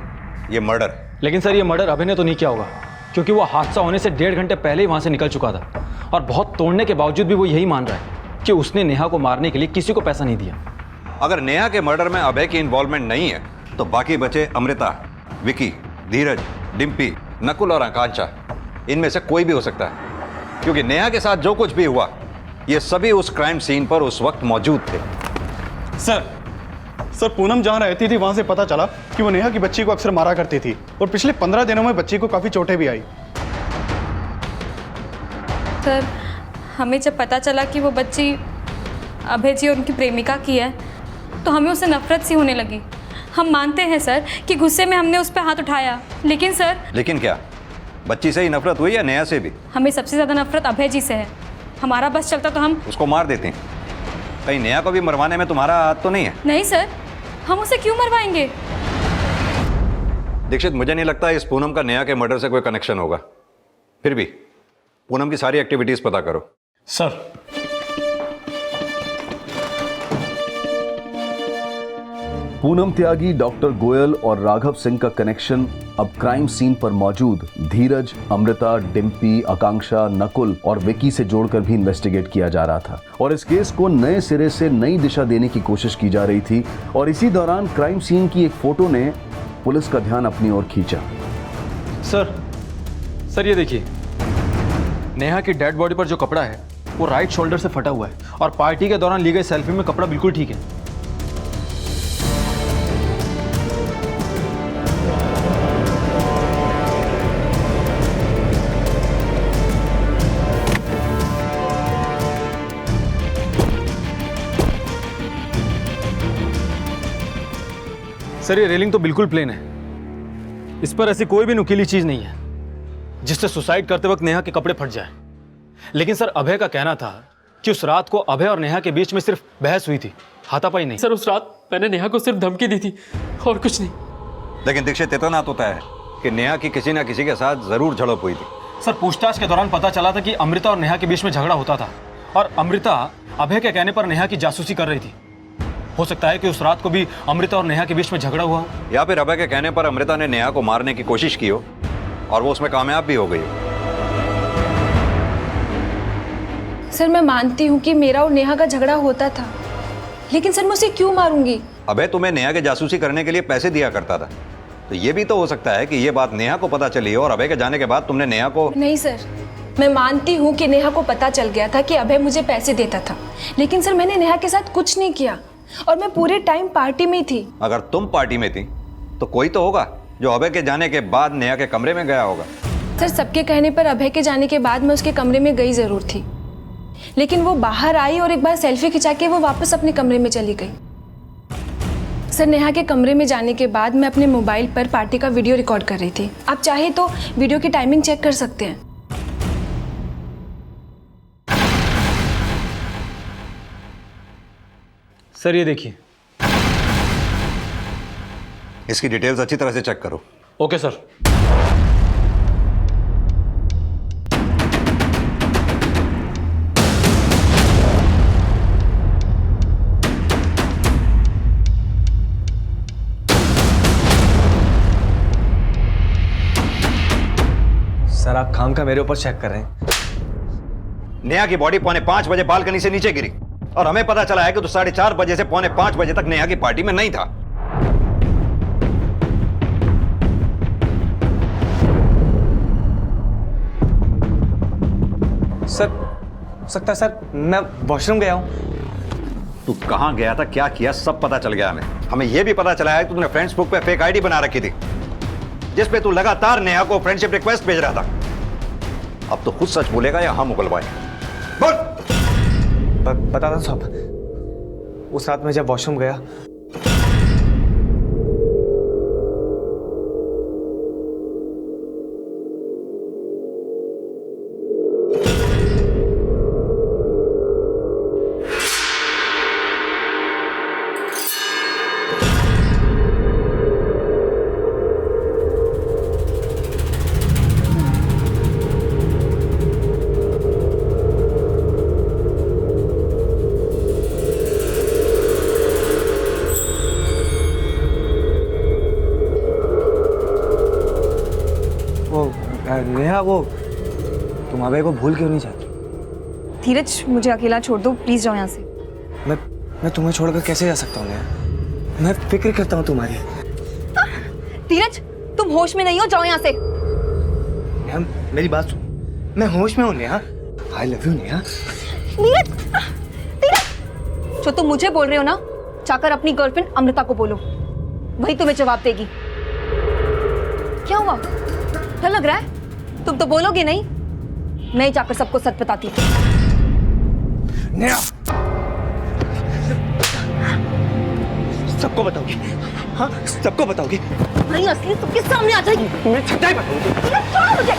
S3: ये मर्डर है।
S2: लेकिन सर, ये मर्डर अभय ने तो नहीं किया होगा, क्योंकि वो हादसा होने से 1.5 घंटे पहले ही वहां से निकल चुका था और बहुत तोड़ने के बावजूद भी वो यही मान रहा है कि उसने नेहा को मारने के लिए किसी को पैसा नहीं दिया।
S3: अगर नेहा के मर्डर में अभय की इन्वॉल्वमेंट नहीं है तो बाकी बचे अमृता, विकी, धीरज, डिम्पी, नकुल और आकांक्षा, इनमें से कोई भी हो सकता है, क्योंकि नेहा के साथ जो कुछ भी हुआ ये सभी उस क्राइम सीन पर उस वक्त मौजूद थे।
S9: सर, पूनम जहाँ रहती थी वहाँ से पता चला कि वो नेहा की बच्ची को अक्सर मारा करती थी और पिछले 15 दिनों में बच्ची को काफ़ी चोटें भी आई।
S6: सर, हमें जब पता चला कि वो बच्ची अभय जी और उनकी प्रेमिका की है तो हमें उससे नफरत सी होने लगी। हम मानते हैं सर कि गुस्से में हमने उस पर हाथ उठाया, लेकिन सर।
S3: लेकिन क्या बच्ची से ही नफरत हुई या नेहा से भी?
S6: हमें सबसे ज़्यादा नफरत अभय जी से है। हमारा बस चलता तो हम
S3: उसको मार देते। कहीं नेहा को भी मरवाने में तुम्हारा हाथ तो नहीं है?
S6: नहीं सर, हम उसे क्यों मरवाएंगे?
S3: दीक्षित, मुझे नहीं लगता इस पूनम का नेहा के मर्डर से कोई कनेक्शन होगा। फिर भी पूनम की सारी एक्टिविटीज पता करो।
S9: सर,
S1: पूनम त्यागी, डॉक्टर गोयल और राघव सिंह का कनेक्शन अब क्राइम सीन पर मौजूद धीरज, अमृता, डिम्पी, आकांक्षा, नकुल और विकी से जोड़कर भी इन्वेस्टिगेट किया जा रहा था और इस केस को नए सिरे से नई दिशा देने की कोशिश की जा रही थी। और इसी दौरान क्राइम सीन की एक फोटो ने पुलिस का ध्यान अपनी ओर खींचा।
S2: सर, ये देखिए, नेहा की डेड बॉडी पर जो कपड़ा है वो राइट शोल्डर से फटा हुआ है और पार्टी के दौरान ली गई सेल्फी में कपड़ा बिल्कुल ठीक है। सर, ये रेलिंग तो बिल्कुल प्लेन है इस पर ऐसी कोई भी नुकीली चीज नहीं है जिससे सुसाइड करते वक्त नेहा के कपड़े फट जाए। लेकिन सर अभय का कहना था कि उस रात को अभय और नेहा के बीच में सिर्फ बहस हुई थी, हाथापाई नहीं।
S10: सर उस रात मैंने नेहा को सिर्फ धमकी दी थी और कुछ नहीं।
S3: लेकिन दीक्षित इतना तो तय है कि नेहा की किसी ना किसी के साथ जरूर झड़प हुई थी।
S2: सर पूछताछ के दौरान पता चला था कि अमृता और नेहा के बीच में झगड़ा होता था और अमृता अभय के कहने पर नेहा की जासूसी कर रही थी। हो सकता है कि उस रात को भी अमृता और नेहा के बीच में झगड़ा हुआ हो,
S3: या फिर अभय के कहने पर अमृता ने नेहा को मारने की कोशिश की हो और वो उसमें कामयाब भी हो गई हो।
S7: सर मैं मानती हूँ कि मेरा और नेहा का झगड़ा होता था, लेकिन सर मैं उसे क्यों मारूंगी?
S3: अभय तुम्हें नेहा के जासूसी करने के लिए पैसे दिया करता था, तो ये भी तो हो सकता है कि ये बात नेहा को पता चली हो और अभय के जाने के बाद तुमने नेहा को।
S7: नहीं सर, मैं मानती हूँ कि नेहा को पता चल गया था कि अभय मुझे पैसे देता था, लेकिन सर मैंने नेहा के साथ कुछ नहीं किया और मैं पूरे टाइम पार्टी में थी।
S3: अगर तुम पार्टी में थी तो कोई तो होगा जो अभय के जाने के बाद नेहा के कमरे में गया होगा।
S7: सर सबके कहने पर अभय के जाने के बाद मैं उसके कमरे में गई जरूर थी, लेकिन वो बाहर आई और एक बार सेल्फी खिंचा के वो वापस अपने कमरे में चली गई। सर नेहा के कमरे में जाने के बाद मैं अपने मोबाइल पर पार्टी का वीडियो रिकॉर्ड कर रही थी। आप चाहे तो वीडियो की टाइमिंग चेक कर सकते हैं।
S2: सर ये देखिए,
S3: इसकी डिटेल्स अच्छी तरह से चेक करो।
S2: Okay sir.
S8: सर आप खाम का मेरे ऊपर चेक कर रहे हैं।
S3: नेहा की बॉडी 4:45 बजे बालकनी से नीचे गिरी और हमें पता चला है कि तो 4:30 बजे से 4:45 बजे तक नेहा की पार्टी में नहीं था।
S8: सर हो सकता है सर मैं वॉशरूम गया हूँ।
S3: तू कहां गया था, क्या किया, सब पता चल गया हमें। हमें यह भी पता चला है कि तूने फ्रेंड्सबुक पे फेक आईडी बना रखी थी जिस पे तू लगातार नेहा को फ्रेंडशिप रिक्वेस्ट भेज रहा था। अब तो खुद सच बोलेगा या हम उगलवाए? बोल।
S8: बता दो साहब, उस रात में जब वॉशरूम गया नेहा, वो तुम अभय को भूल क्यों नहीं जाती?
S12: धीरज मुझे अकेला छोड़ दो प्लीज, जाओ यहाँ से।
S8: मैं तुम्हें छोड़कर कैसे जा सकता हूँ नेहा? मैं फिक्र करता हूँ तुम्हारी।
S12: धीरज तुम होश में नहीं हो, जाओ यहाँ से।
S8: नेहा मेरी बात सुन, मैं होश में हूँ Neha. I love you Neha.
S12: Dheeraj, Dheeraj जो तुम मुझे बोल रहे हो ना, जाकर अपनी गर्लफ्रेंड अमृता को बोलो, वही तुम्हें जवाब देगी। क्या हुआ, क्या लग रहा है? तुम तो बोलोगे नहीं, मैं जाकर सबको सच बताती हूँ।
S8: सबको बताओगी? हाँ सबको बताओगी?
S12: नहीं, असली सबके सामने आ जाएगी।
S8: मैं सच्चाई बताऊंगी।
S12: छोड़ो मुझे,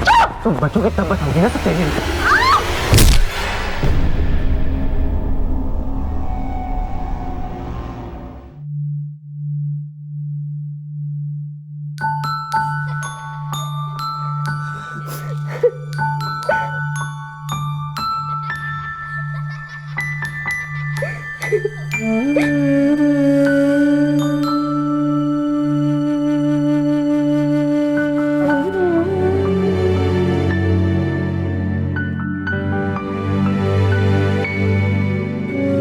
S12: छोड़ो।
S8: तुम बचोगे तब बताओगी ना सच्चाई।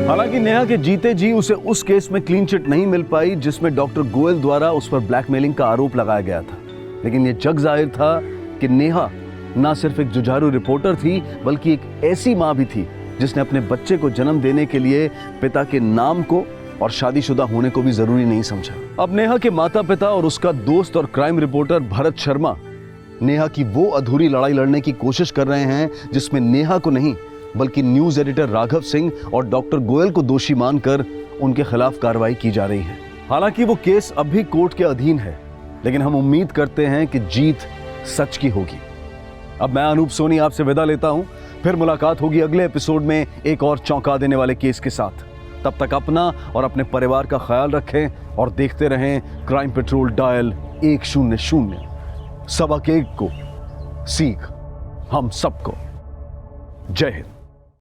S1: हालांकि नेहा के जीते जी उसे उस केस में क्लीन चिट नहीं मिल पाई जिसमें डॉक्टर गोयल द्वारा उस पर ब्लैकमेलिंग का आरोप लगाया गया था। लेकिन यह जग जाहिर था कि नेहा ना सिर्फ एक जुझारू रिपोर्टर थी बल्कि एक ऐसी मां भी थी जिसने अपने बच्चे को जन्म देने के लिए पिता के नाम को और शादीशुदा होने को भी जरूरी नहीं समझा। अब नेहा के माता पिता और उसका दोस्त और क्राइम रिपोर्टर भरत शर्मा नेहा की वो अधूरी लड़ाई लड़ने की कोशिश कर रहे हैं जिसमें नेहा को नहीं बल्कि न्यूज एडिटर राघव सिंह और डॉक्टर गोयल को दोषी मानकर उनके खिलाफ कार्रवाई की जा रही है। हालांकि वो केस अब भी कोर्ट के अधीन है, लेकिन हम उम्मीद करते हैं कि जीत सच की होगी। अब मैं अनूप सोनी आपसे विदा लेता हूं, फिर मुलाकात होगी अगले एपिसोड में एक और चौंका देने वाले केस के साथ। तब तक अपना और अपने परिवार का ख्याल रखें और देखते रहें क्राइम पेट्रोल डायल 100। सबक एक को सीख हम सबको। जय हिंद।